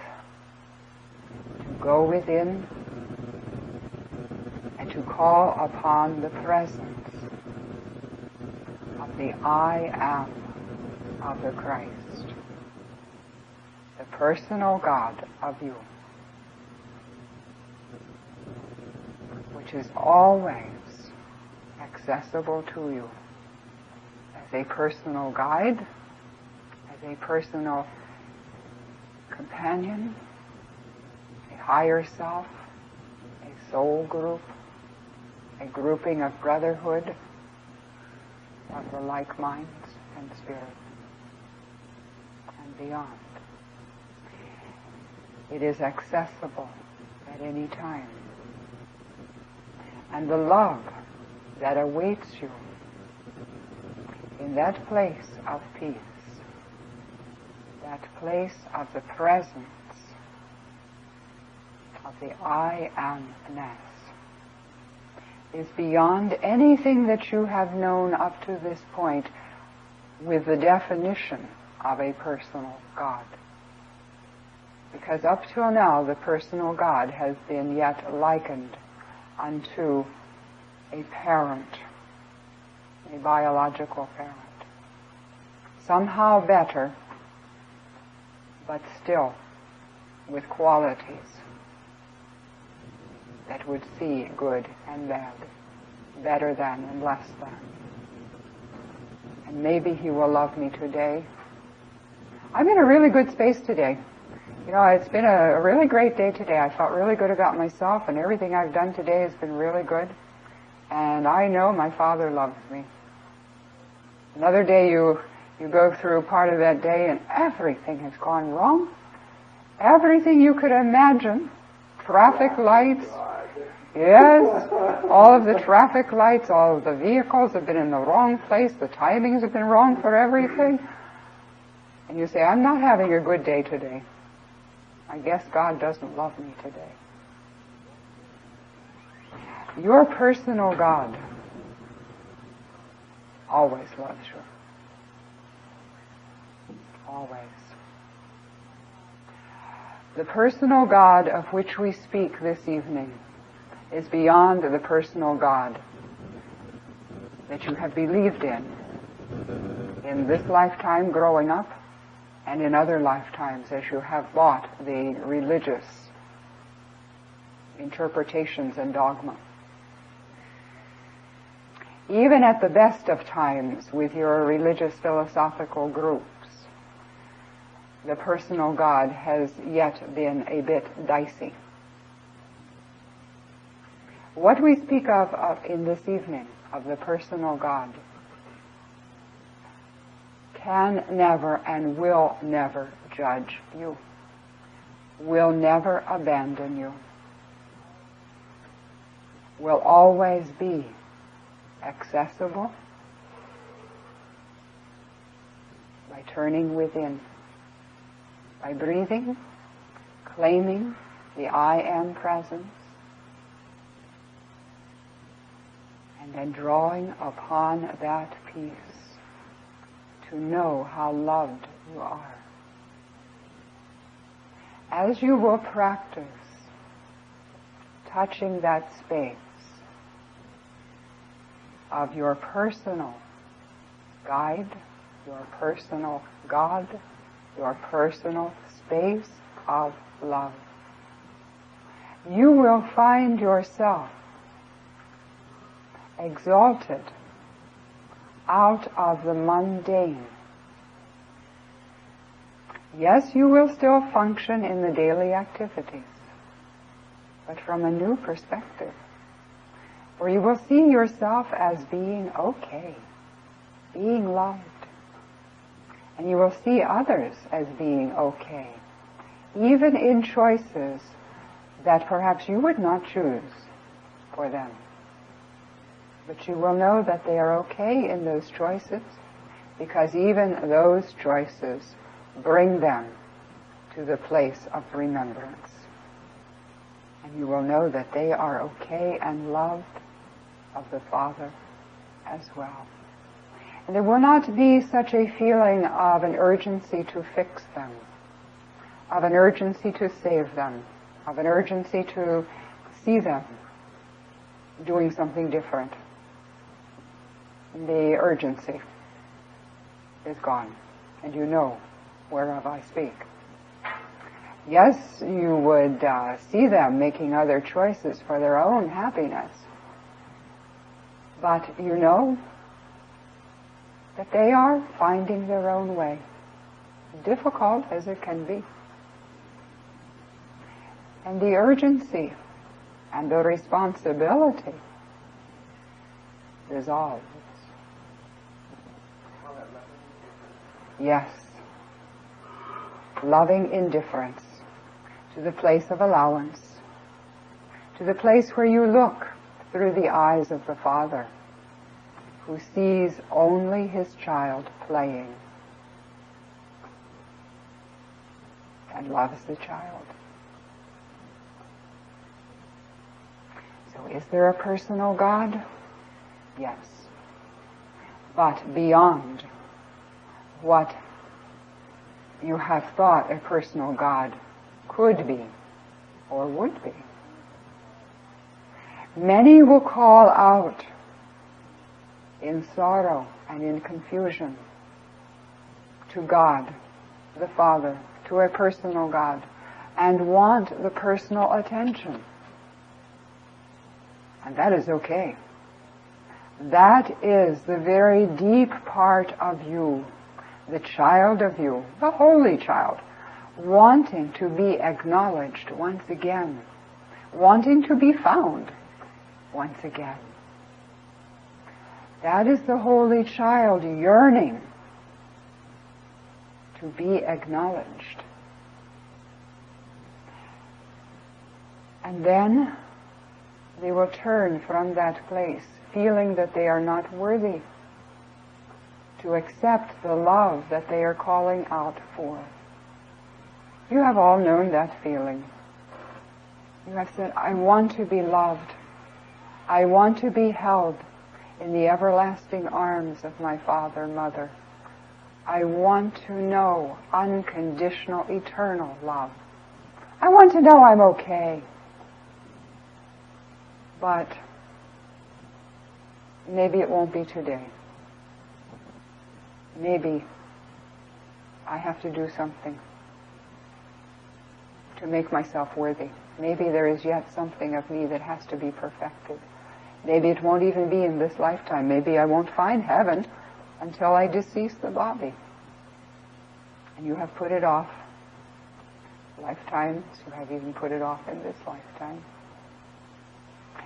to go within, and to call upon the presence of the I am of the Christ, the personal God of you, which is always accessible to you as a personal guide, as a personal companion, a higher self, a soul group, a grouping of brotherhood of the like minds and spirit, and beyond. It is accessible at any time. And the love that awaits you in that place of peace, that place of the presence of the I amness, is beyond anything that you have known up to this point with the definition of a personal God. Because up till now, the personal God has been yet likened unto a parent, a biological parent. Somehow better, but still with qualities that would see good and bad, better than and less than. And maybe he will love me today. I'm in a really good space today. You know, it's been a really great day today. I felt really good about myself, and everything I've done today has been really good. And I know my Father loves me. Another day you go through part of that day and everything has gone wrong. Everything you could imagine. Traffic lights. Yes, all of the traffic lights, all of the vehicles have been in the wrong place. The timings have been wrong for everything. And you say, I'm not having a good day today. I guess God doesn't love me today. Your personal God always loves you. Always. The personal God of which we speak this evening is beyond the personal God that you have believed in this lifetime growing up, and in other lifetimes as you have bought the religious interpretations and dogma. Even at the best of times with your religious philosophical groups, the personal God has yet been a bit dicey. What we speak of in this evening, of the personal God, can never and will never judge you, will never abandon you, will always be accessible by turning within, by breathing, claiming the I am presence, and then drawing upon that peace to know how loved you are. As you will practice touching that space of your personal guide, your personal God, your personal space of love, you will find yourself exalted out of the mundane Yes, you will still function in the daily activities, but from a new perspective, where you will see yourself as being okay, being loved, and you will see others as being okay, even in choices that perhaps you would not choose for them. But you will know that they are okay in those choices, because even those choices bring them to the place of remembrance. And you will know that they are okay and loved of the Father as well. And there will not be such a feeling of an urgency to fix them, of an urgency to save them, of an urgency to see them doing something different. The urgency is gone, and you know whereof I speak. Yes, you would see them making other choices for their own happiness, but you know that they are finding their own way, difficult as it can be. And the urgency and the responsibility dissolves. Yes. Loving indifference to the place of allowance, to the place where you look through the eyes of the Father, who sees only his child playing and loves the child. So is there a personal God? Yes. But beyond what you have thought a personal God could be or would be. Many will call out in sorrow and in confusion to God, the Father, to a personal God, and want the personal attention. And that is okay. That is the very deep part of you, the child of you, the holy child, wanting to be acknowledged once again, wanting to be found once again. That is the holy child yearning to be acknowledged. And then they will turn from that place, feeling that they are not worthy to accept the love that they are calling out for. You have all known that feeling. You have said, I want to be loved. I want to be held in the everlasting arms of my father, mother. I want to know unconditional, eternal love. I want to know I'm okay. But maybe it won't be today. Maybe I have to do something to make myself worthy. Maybe there is yet something of me that has to be perfected. Maybe it won't even be in this lifetime. Maybe I won't find heaven until I decease the body. And you have put it off lifetimes. You have even put it off in this lifetime.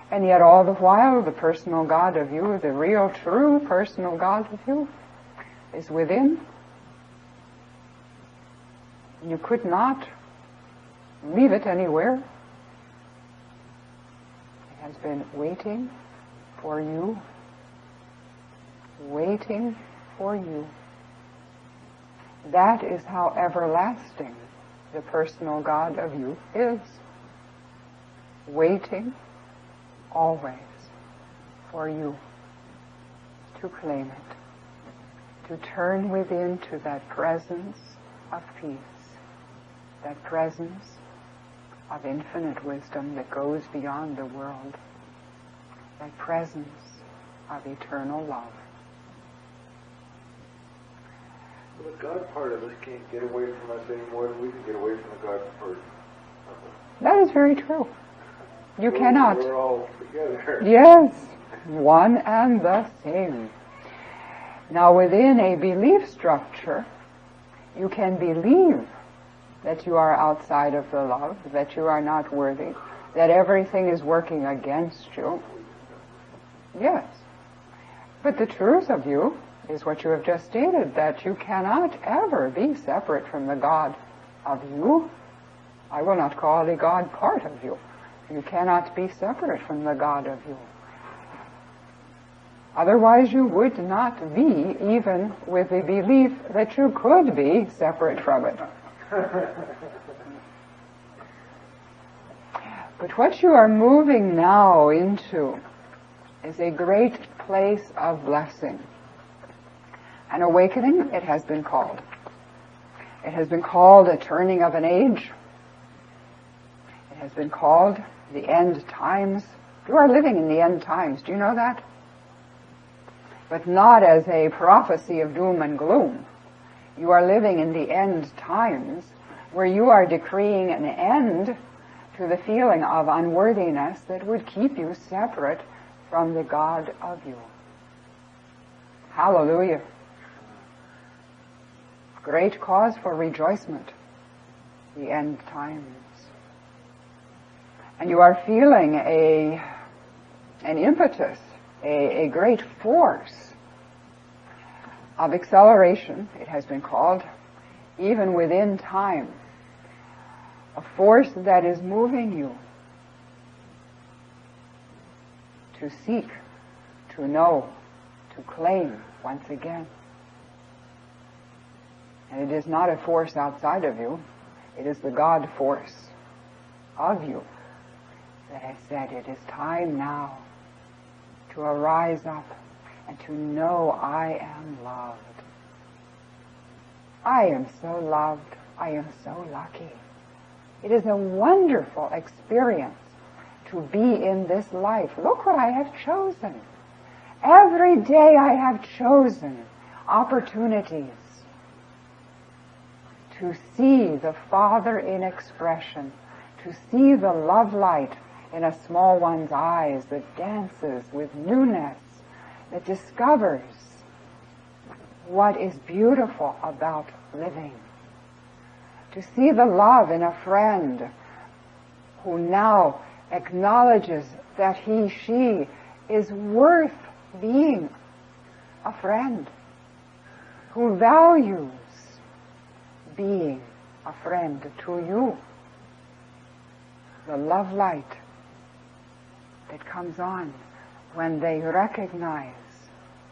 And yet all the while, the personal God of you, the real, true personal God of you, is within. You could not leave it anywhere. It has been waiting for you, waiting for you. That is how everlasting the personal God of you is. Waiting always for you to claim it, to turn within to that presence of peace, that presence of infinite wisdom that goes beyond the world, that presence of eternal love. Well, the God part of us can't get away from us any more than we can get away from the God part of us. That is very true. You cannot. We're all together. Yes, one and the same. Now, within a belief structure, you can believe that you are outside of the love, that you are not worthy, that everything is working against you. Yes. But the truth of you is what you have just stated, that you cannot ever be separate from the God of you. I will not call the God part of you. You cannot be separate from the God of you. Otherwise you would not be, even with the belief that you could be separate from it. But what you are moving now into is a great place of blessing. An awakening, it has been called. It has been called a turning of an age. It has been called the end times. You are living in the end times. Do you know that? But not as a prophecy of doom and gloom. You are living in the end times where you are decreeing an end to the feeling of unworthiness that would keep you separate from the God of you. Hallelujah. Great cause for rejoicement, the end times. And you are feeling an impetus, a great force of acceleration, it has been called, even within time. A force that is moving you to seek, to know, to claim once again. And it is not a force outside of you, it is the God force of you that has said it is time now to arise up and to know I am loved. I am so loved. I am so lucky. It is a wonderful experience to be in this life. Look what I have chosen. Every day I have chosen opportunities to see the Father in expression, to see the love light in a small one's eyes that dances with newness, that discovers what is beautiful about living. To see the love in a friend who now acknowledges that he, she is worth being a friend, who values being a friend to you. The love light that comes on when they recognize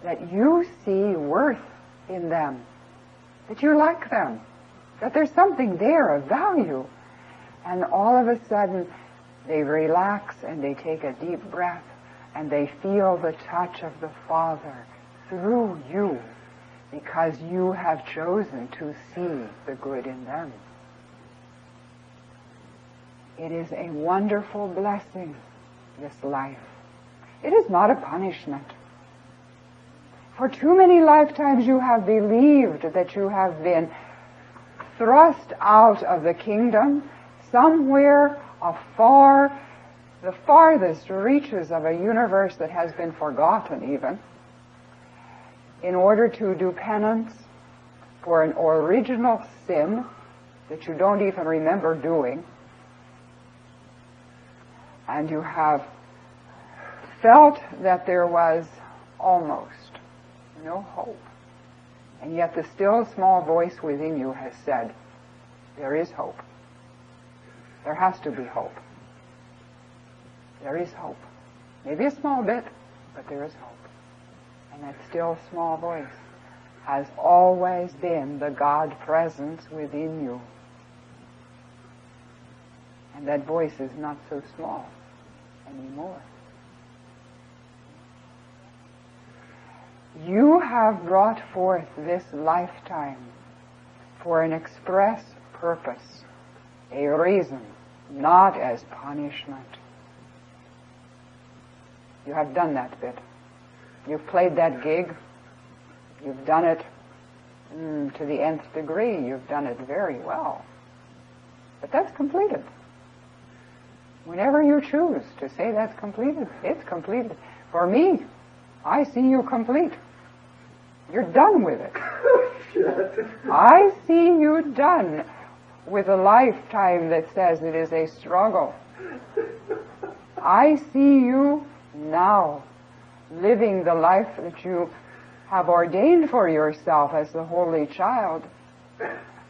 that you see worth in them, that you like them, that there's something there of value. And all of a sudden they relax and they take a deep breath and they feel the touch of the Father through you, because you have chosen to see the good in them. It is a wonderful blessing, this life. It is not a punishment. For too many lifetimes you have believed that you have been thrust out of the kingdom somewhere afar, the farthest reaches of a universe that has been forgotten even, in order to do penance for an original sin that you don't even remember doing. And you have felt that there was almost no hope. And yet the still small voice within you has said, there is hope. There has to be hope. There is hope. Maybe a small bit, but there is hope. And that still small voice has always been the God presence within you. And that voice is not so small anymore. You have brought forth this lifetime for an express purpose, a reason, not as punishment. You have done that bit. You've played that gig. You've done it to the nth degree. You've done it very well. But that's completed. Whenever you choose to say that's completed, it's completed. For me, I see you complete. You're done with it. I see you done with a lifetime that says it is a struggle. I see you now living the life that you have ordained for yourself as the holy child,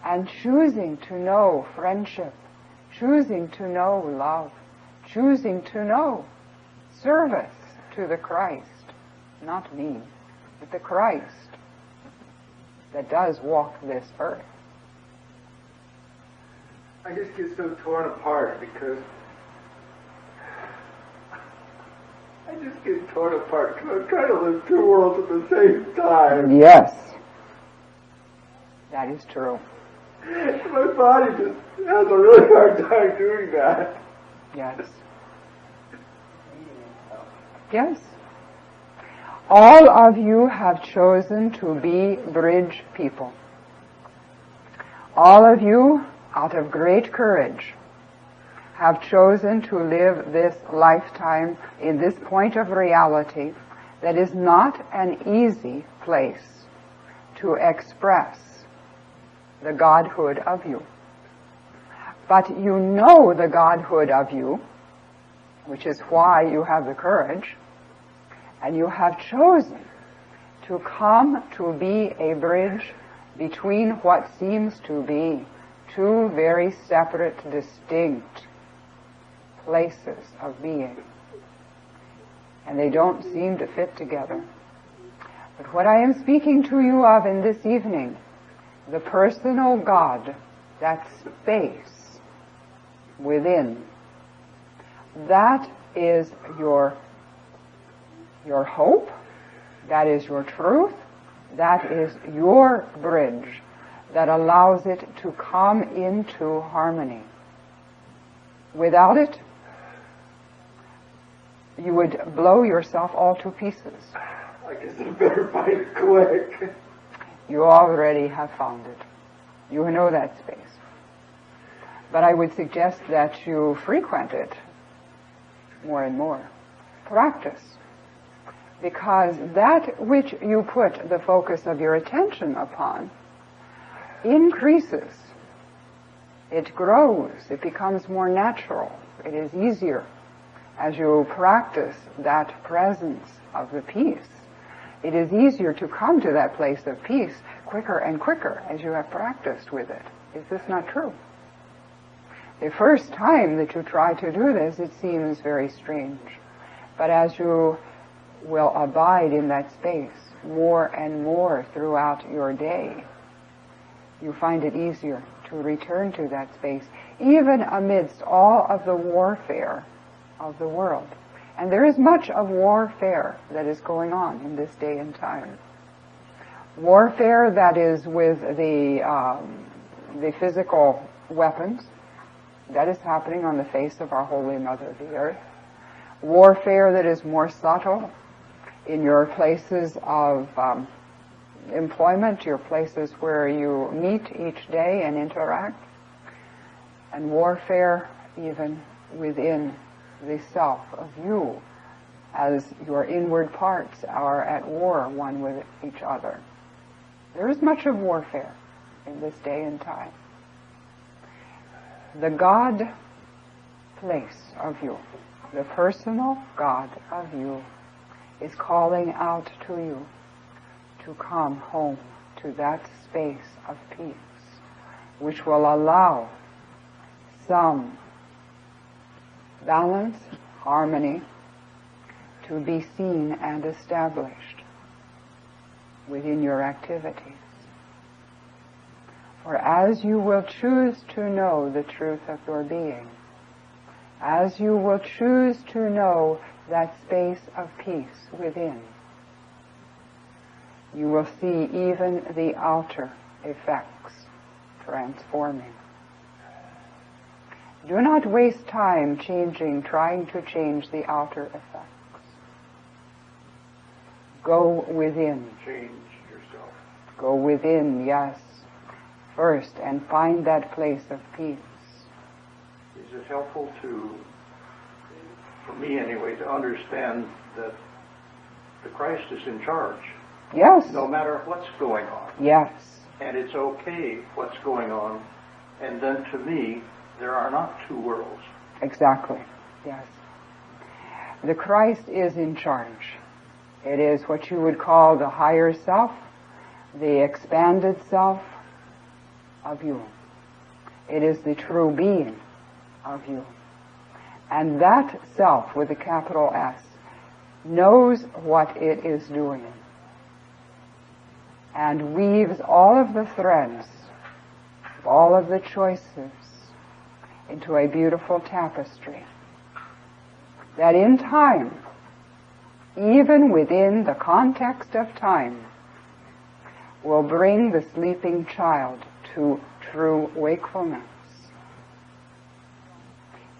and choosing to know friendship, choosing to know love, choosing to know service to the Christ, not me, but the Christ that does walk this earth. I just get so torn apart because I'm trying to live two worlds at the same time. Yes, that is true. My body just has a really hard time doing that. Yes. Yes. All of you have chosen to be bridge people. All of you, out of great courage, have chosen to live this lifetime in this point of reality that is not an easy place to express the Godhood of you. But you know the Godhood of you, which is why you have the courage, and you have chosen to come to be a bridge between what seems to be two very separate, distinct places of being. And they don't seem to fit together. But what I am speaking to you of in this evening, the personal God, that space within, that is your hope, that is your truth, that is your bridge that allows it to come into harmony. Without it, you would blow yourself all to pieces. I guess I better find it quick. You already have found it. You know that space. But I would suggest that you frequent it more and more. Practice. Because that which you put the focus of your attention upon increases. It grows. It becomes more natural. It is easier as you practice that presence of the peace. It is easier to come to that place of peace quicker and quicker as you have practiced with it. Is this not true? The first time that you try to do this, it seems very strange. But as you will abide in that space more and more throughout your day, you find it easier to return to that space, even amidst all of the warfare of the world. And there is much of warfare that is going on in this day and time. Warfare that is with the physical weapons. That is happening on the face of our Holy Mother, the Earth. Warfare that is more subtle in your places of employment, your places where you meet each day and interact. And warfare even within the self of you, as your inward parts are at war one with each other. There is much of warfare in this day and time. The God place of you, the personal God of you, is calling out to you to come home to that space of peace, which will allow some balance, harmony, to be seen and established within your activities. For as you will choose to know the truth of your being, as you will choose to know that space of peace within, you will see even the outer effects transforming. Do not waste time trying to change the outer effects. Go within. Change yourself. Go within, yes, first, and find that place of peace. Is it helpful for me anyway, to understand that the Christ is in charge? Yes. No matter what's going on. Yes. And it's okay what's going on And then to me, there are not two worlds. Exactly, yes. The Christ is in charge. It is what you would call the higher self, the expanded self of you. It is the true being of you. And that self, with a capital S, knows what it is doing and weaves all of the threads, all of the choices into a beautiful tapestry that in time, even within the context of time, will bring the sleeping child to true wakefulness.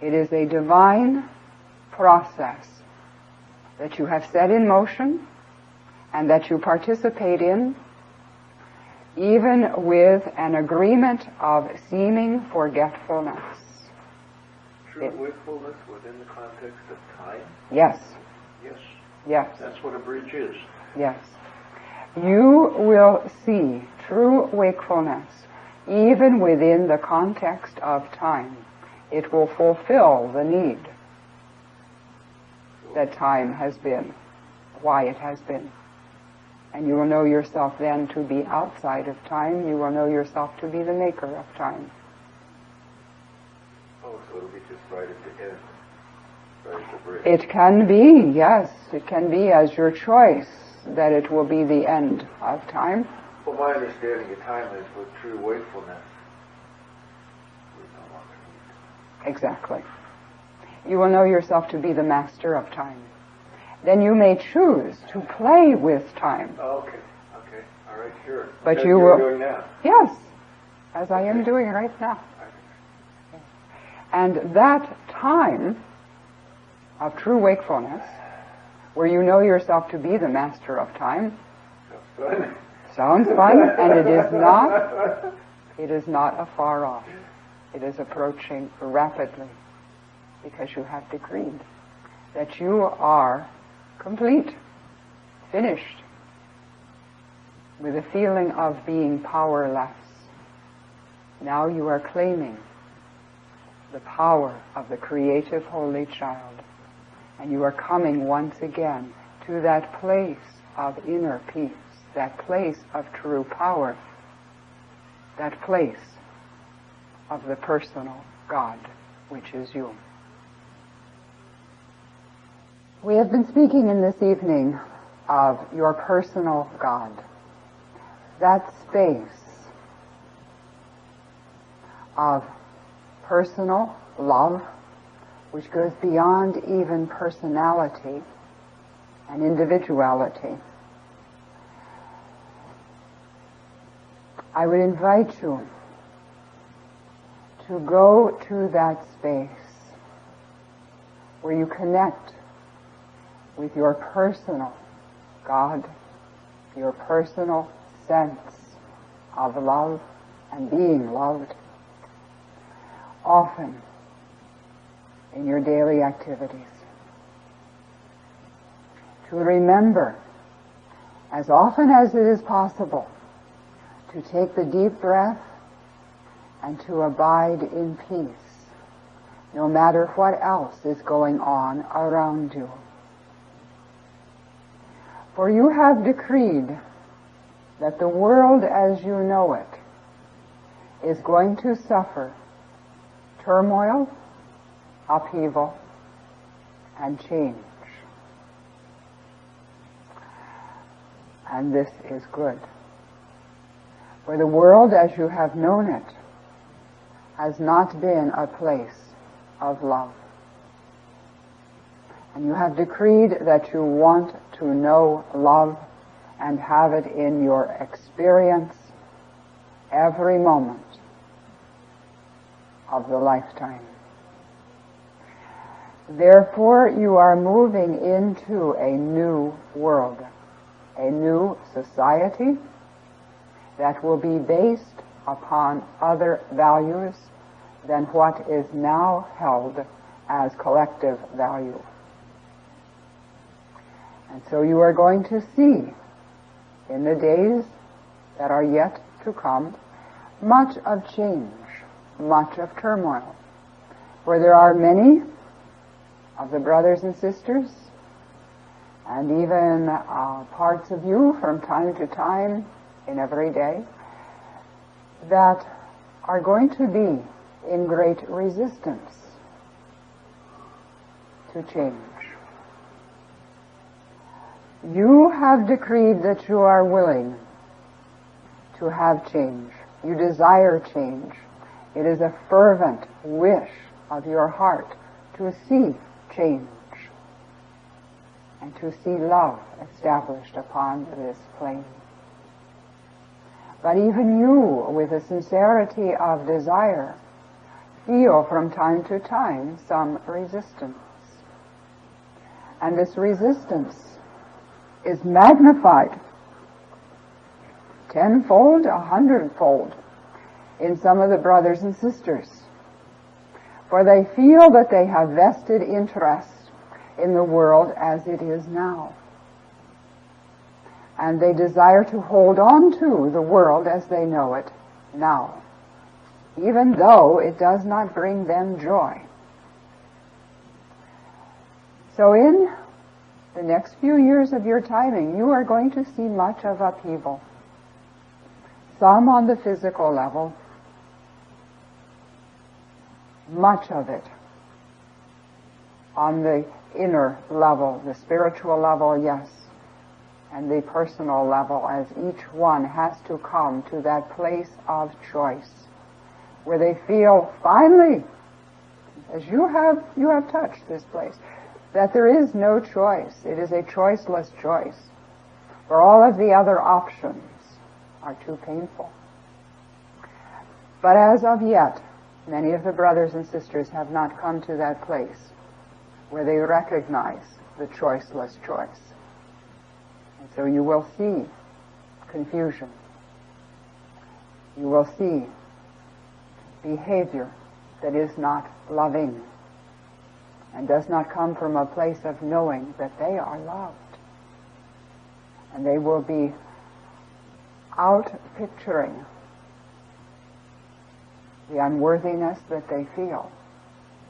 It is a divine process that you have set in motion and that you participate in, even with an agreement of seeming forgetfulness. True wakefulness within the context of time? Yes. Yes. Yes. That's what a bridge is. Yes. You will see true wakefulness even within the context of time. It will fulfill the need that time has been, why it has been. And you will know yourself then to be outside of time. You will know yourself to be the maker of time. Oh, so it'll be just right at the end, right at the bridge. It can be, yes. It can be as your choice that it will be the end of time. Well, my understanding of time is with true wakefulness, we no longer need. Exactly. You will know yourself to be the master of time. Then you may choose to play with time. Oh, okay. All right, sure. But As you you're will. doing now. Yes, as I am doing right now. And that time of true wakefulness, where you know yourself to be the master of time, sounds fun, and it is not afar off. It is approaching rapidly, because you have decreed that you are complete, finished, with a feeling of being powerless. Now you are claiming the power of the creative Holy Child, and you are coming once again to that place of inner peace, that place of true power, that place of the personal God, which is you. We have been speaking in this evening of your personal God, that space of personal love, which goes beyond even personality and individuality. I would invite you to go to that space where you connect with your personal God, your personal sense of love and being loved, often in your daily activities. To remember, as often as it is possible, to take the deep breath and to abide in peace, no matter what else is going on around you. For you have decreed that the world as you know it is going to suffer turmoil, upheaval, and change. And this is good. For the world as you have known it has not been a place of love. And you have decreed that you want to know love and have it in your experience every moment of the lifetime. Therefore, you are moving into a new world, a new society that will be based upon other values than what is now held as collective value. And so you are going to see in the days that are yet to come much of change, much of turmoil, where there are many of the brothers and sisters, and even parts of you from time to time in every day, that are going to be in great resistance to change. You have decreed that you are willing to have change. You desire change. It is a fervent wish of your heart to see change and to see love established upon this plane. But even you, with a sincerity of desire, feel from time to time some resistance. And this resistance is magnified tenfold, 100-fold in some of the brothers and sisters. For they feel that they have vested interest in the world as it is now. And they desire to hold on to the world as they know it now, even though it does not bring them joy. So in the next few years of your timing, you are going to see much of upheaval. Some on the physical level, much of it on the inner level, the spiritual level, yes, and the personal level, as each one has to come to that place of choice where they feel finally, as you have touched this place, that there is no choice. It is a choiceless choice, for all of the other options are too painful. But as of yet, many of the brothers and sisters have not come to that place where they recognize the choiceless choice. And so you will see confusion. You will see behavior that is not loving and does not come from a place of knowing that they are loved. And they will be out picturing the unworthiness that they feel,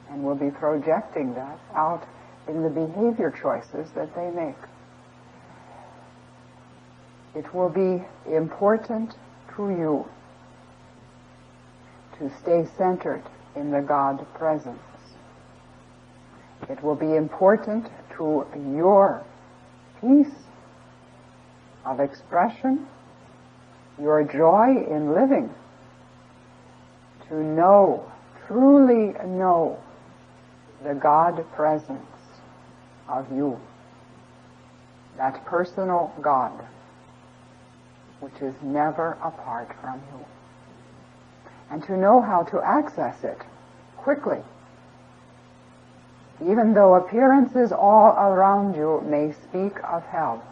and will be projecting that out in the behavior choices that they make. It will be important to you to stay centered in the God presence. It will be important to your peace of expression, your joy in living, to know, truly know the God presence of you, that personal God which is never apart from you, and to know how to access it quickly, even though appearances all around you may speak of hell.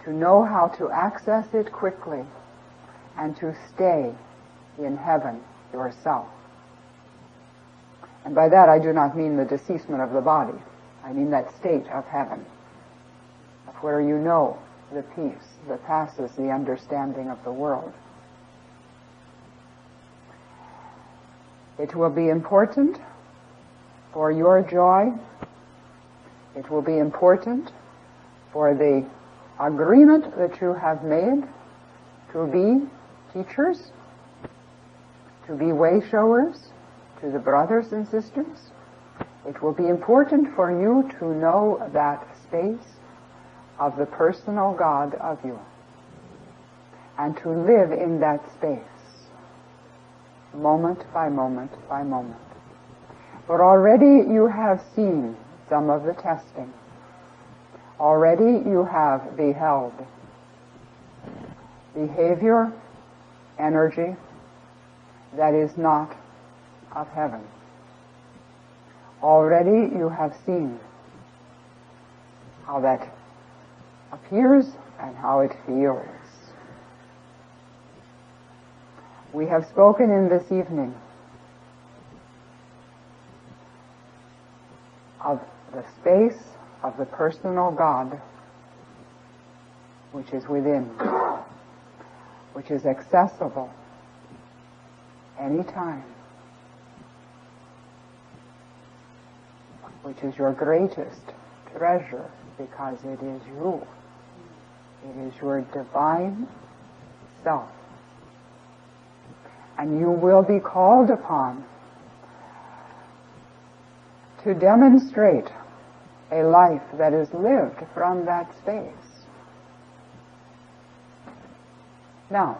To know how to access it quickly and to stay in heaven yourself. And by that I do not mean the deceasement of the body. I mean that state of heaven, of where you know the peace that passes the understanding of the world. It will be important for your joy. It will be important for the agreement that you have made to be teachers, to be way showers to the brothers and sisters. It will be important for you to know that space of the personal God of you, and to live in that space, moment by moment by moment. But already you have seen some of the testing. Already you have beheld behavior, energy that is not of heaven. Already you have seen how that appears and how it feels. We have spoken in this evening of the space of the personal God which is within, which is accessible any time, which is your greatest treasure because it is you. It is your divine self. And you will be called upon to demonstrate a life that is lived from that space. Now,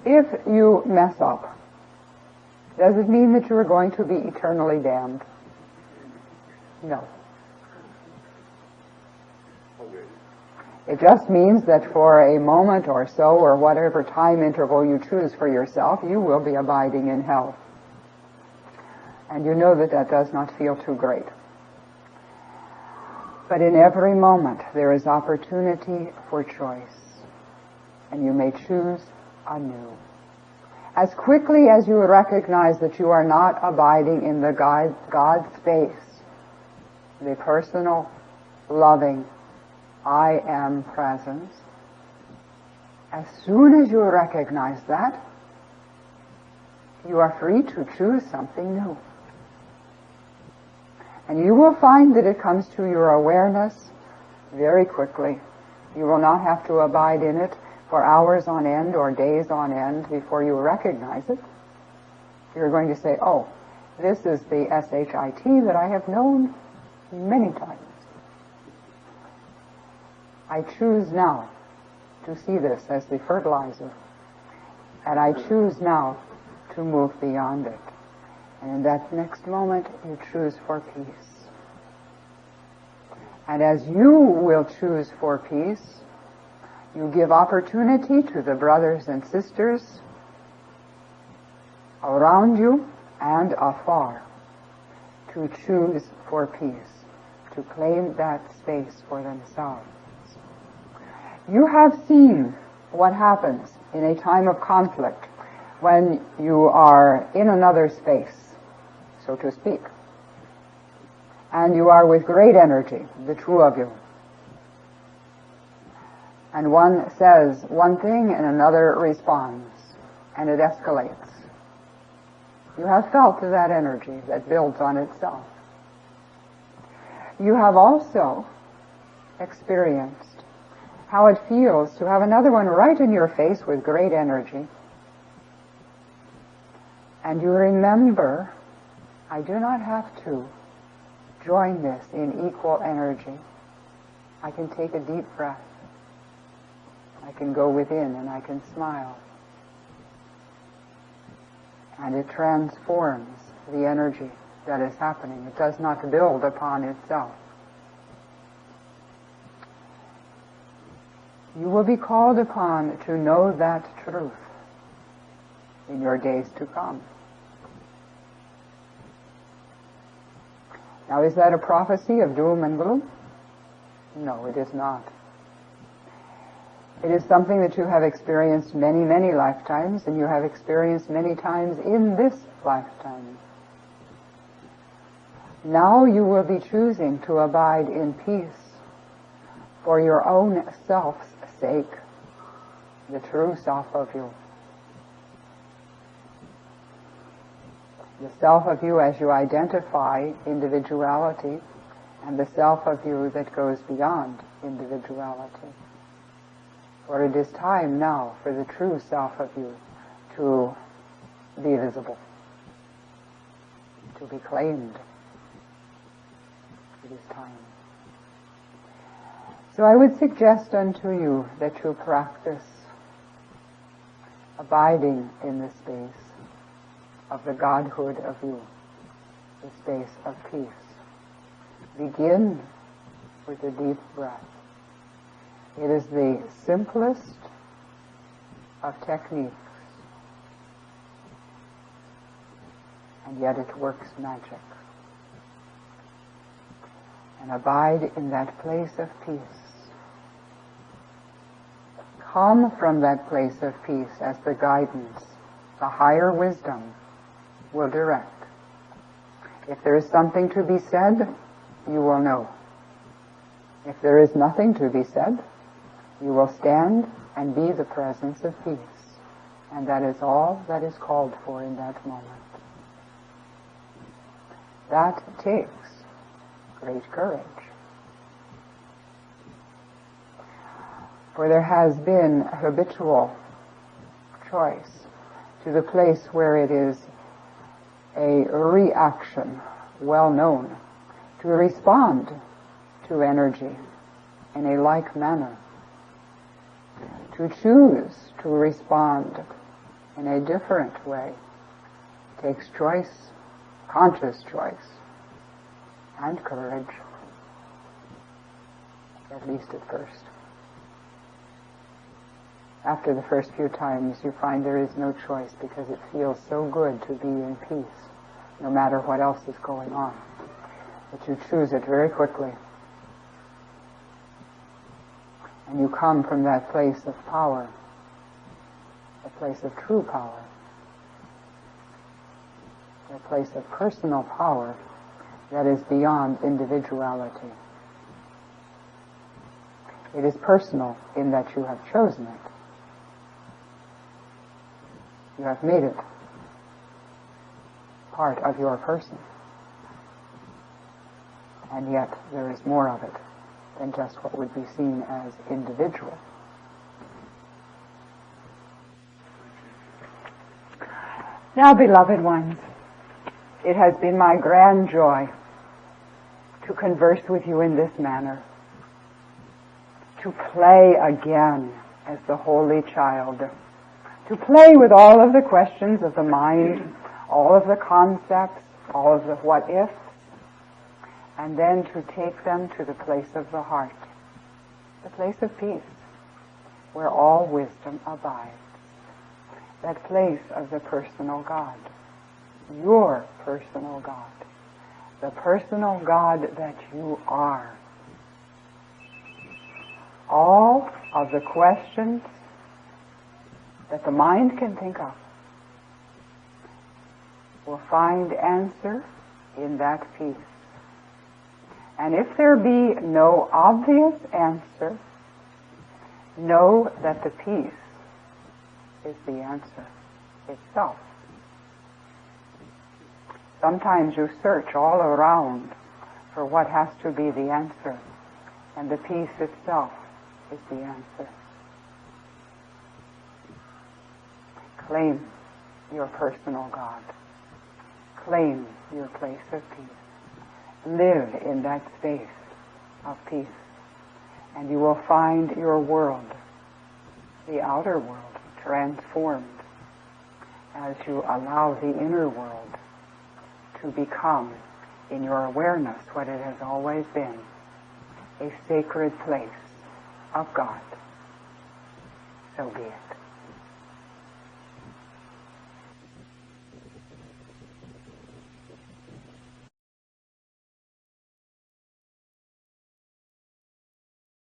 if you mess up, does it mean that you are going to be eternally damned? No. It just means that for a moment or so, or whatever time interval you choose for yourself, you will be abiding in hell. And you know that that does not feel too great. But in every moment, there is opportunity for choice. And you may choose anew. As quickly as you recognize that you are not abiding in the God space, the personal, loving, I am presence, as soon as you recognize that, you are free to choose something new. And you will find that it comes to your awareness very quickly. You will not have to abide in it for hours on end or days on end before you recognize it. You're going to say, oh, this is the SHIT that I have known many times. I choose now to see this as the fertilizer. And I choose now to move beyond it. And in that next moment, you choose for peace. And as you will choose for peace, you give opportunity to the brothers and sisters around you and afar to choose for peace, to claim that space for themselves. You have seen what happens in a time of conflict when you are in another space, so to speak, and you are with great energy, the two of you. And one says one thing and another responds, and it escalates. You have felt that energy that builds on itself. You have also experienced how it feels to have another one right in your face with great energy. And you remember, I do not have to join this in equal energy. I can take a deep breath. I can go within and I can smile. And it transforms the energy that is happening. It does not build upon itself. You will be called upon to know that truth in your days to come. Now, is that a prophecy of doom and gloom? No, it is not. It is something that you have experienced many, many lifetimes, and you have experienced many times in this lifetime. Now you will be choosing to abide in peace for your own self's sake, the true self of you. The self of you as you identify individuality, and the self of you that goes beyond individuality. For it is time now for the true self of you to be visible, to be claimed. It is time. So I would suggest unto you that you practice abiding in the space of the Godhood of you, the space of peace. Begin with a deep breath. It is the simplest of techniques, and yet it works magic. And abide in that place of peace. Come from that place of peace as the guidance, the higher wisdom will direct. If there is something to be said, you will know. If there is nothing to be said, you will stand and be the presence of peace. And that is all that is called for in that moment. That takes great courage. For there has been a habitual choice to the place where it is a reaction, well known, to respond to energy in a like manner, to choose to respond in a different way takes choice, conscious choice, and courage, at least at first. After the first few times, you find there is no choice because it feels so good to be in peace, no matter what else is going on, that you choose it very quickly. And you come from that place of power, a place of true power, a place of personal power that is beyond individuality. It is personal in that you have chosen it. You have made it part of your person. And yet there is more of it than just what would be seen as individual. Now, beloved ones, it has been my grand joy to converse with you in this manner, to play again as the holy child, to play with all of the questions of the mind, all of the concepts, all of the what-ifs, and then to take them to the place of the heart, the place of peace, where all wisdom abides, that place of the personal God, your personal God, the personal God that you are. All of the questions that the mind can think of will find answer in that peace. And if there be no obvious answer, know that the peace is the answer itself. Sometimes you search all around for what has to be the answer, and the peace itself is the answer. Claim your personal God. Claim your place of peace. Live in that space of peace, and you will find your world, the outer world, transformed as you allow the inner world to become, in your awareness, what it has always been, a sacred place of God. So be it.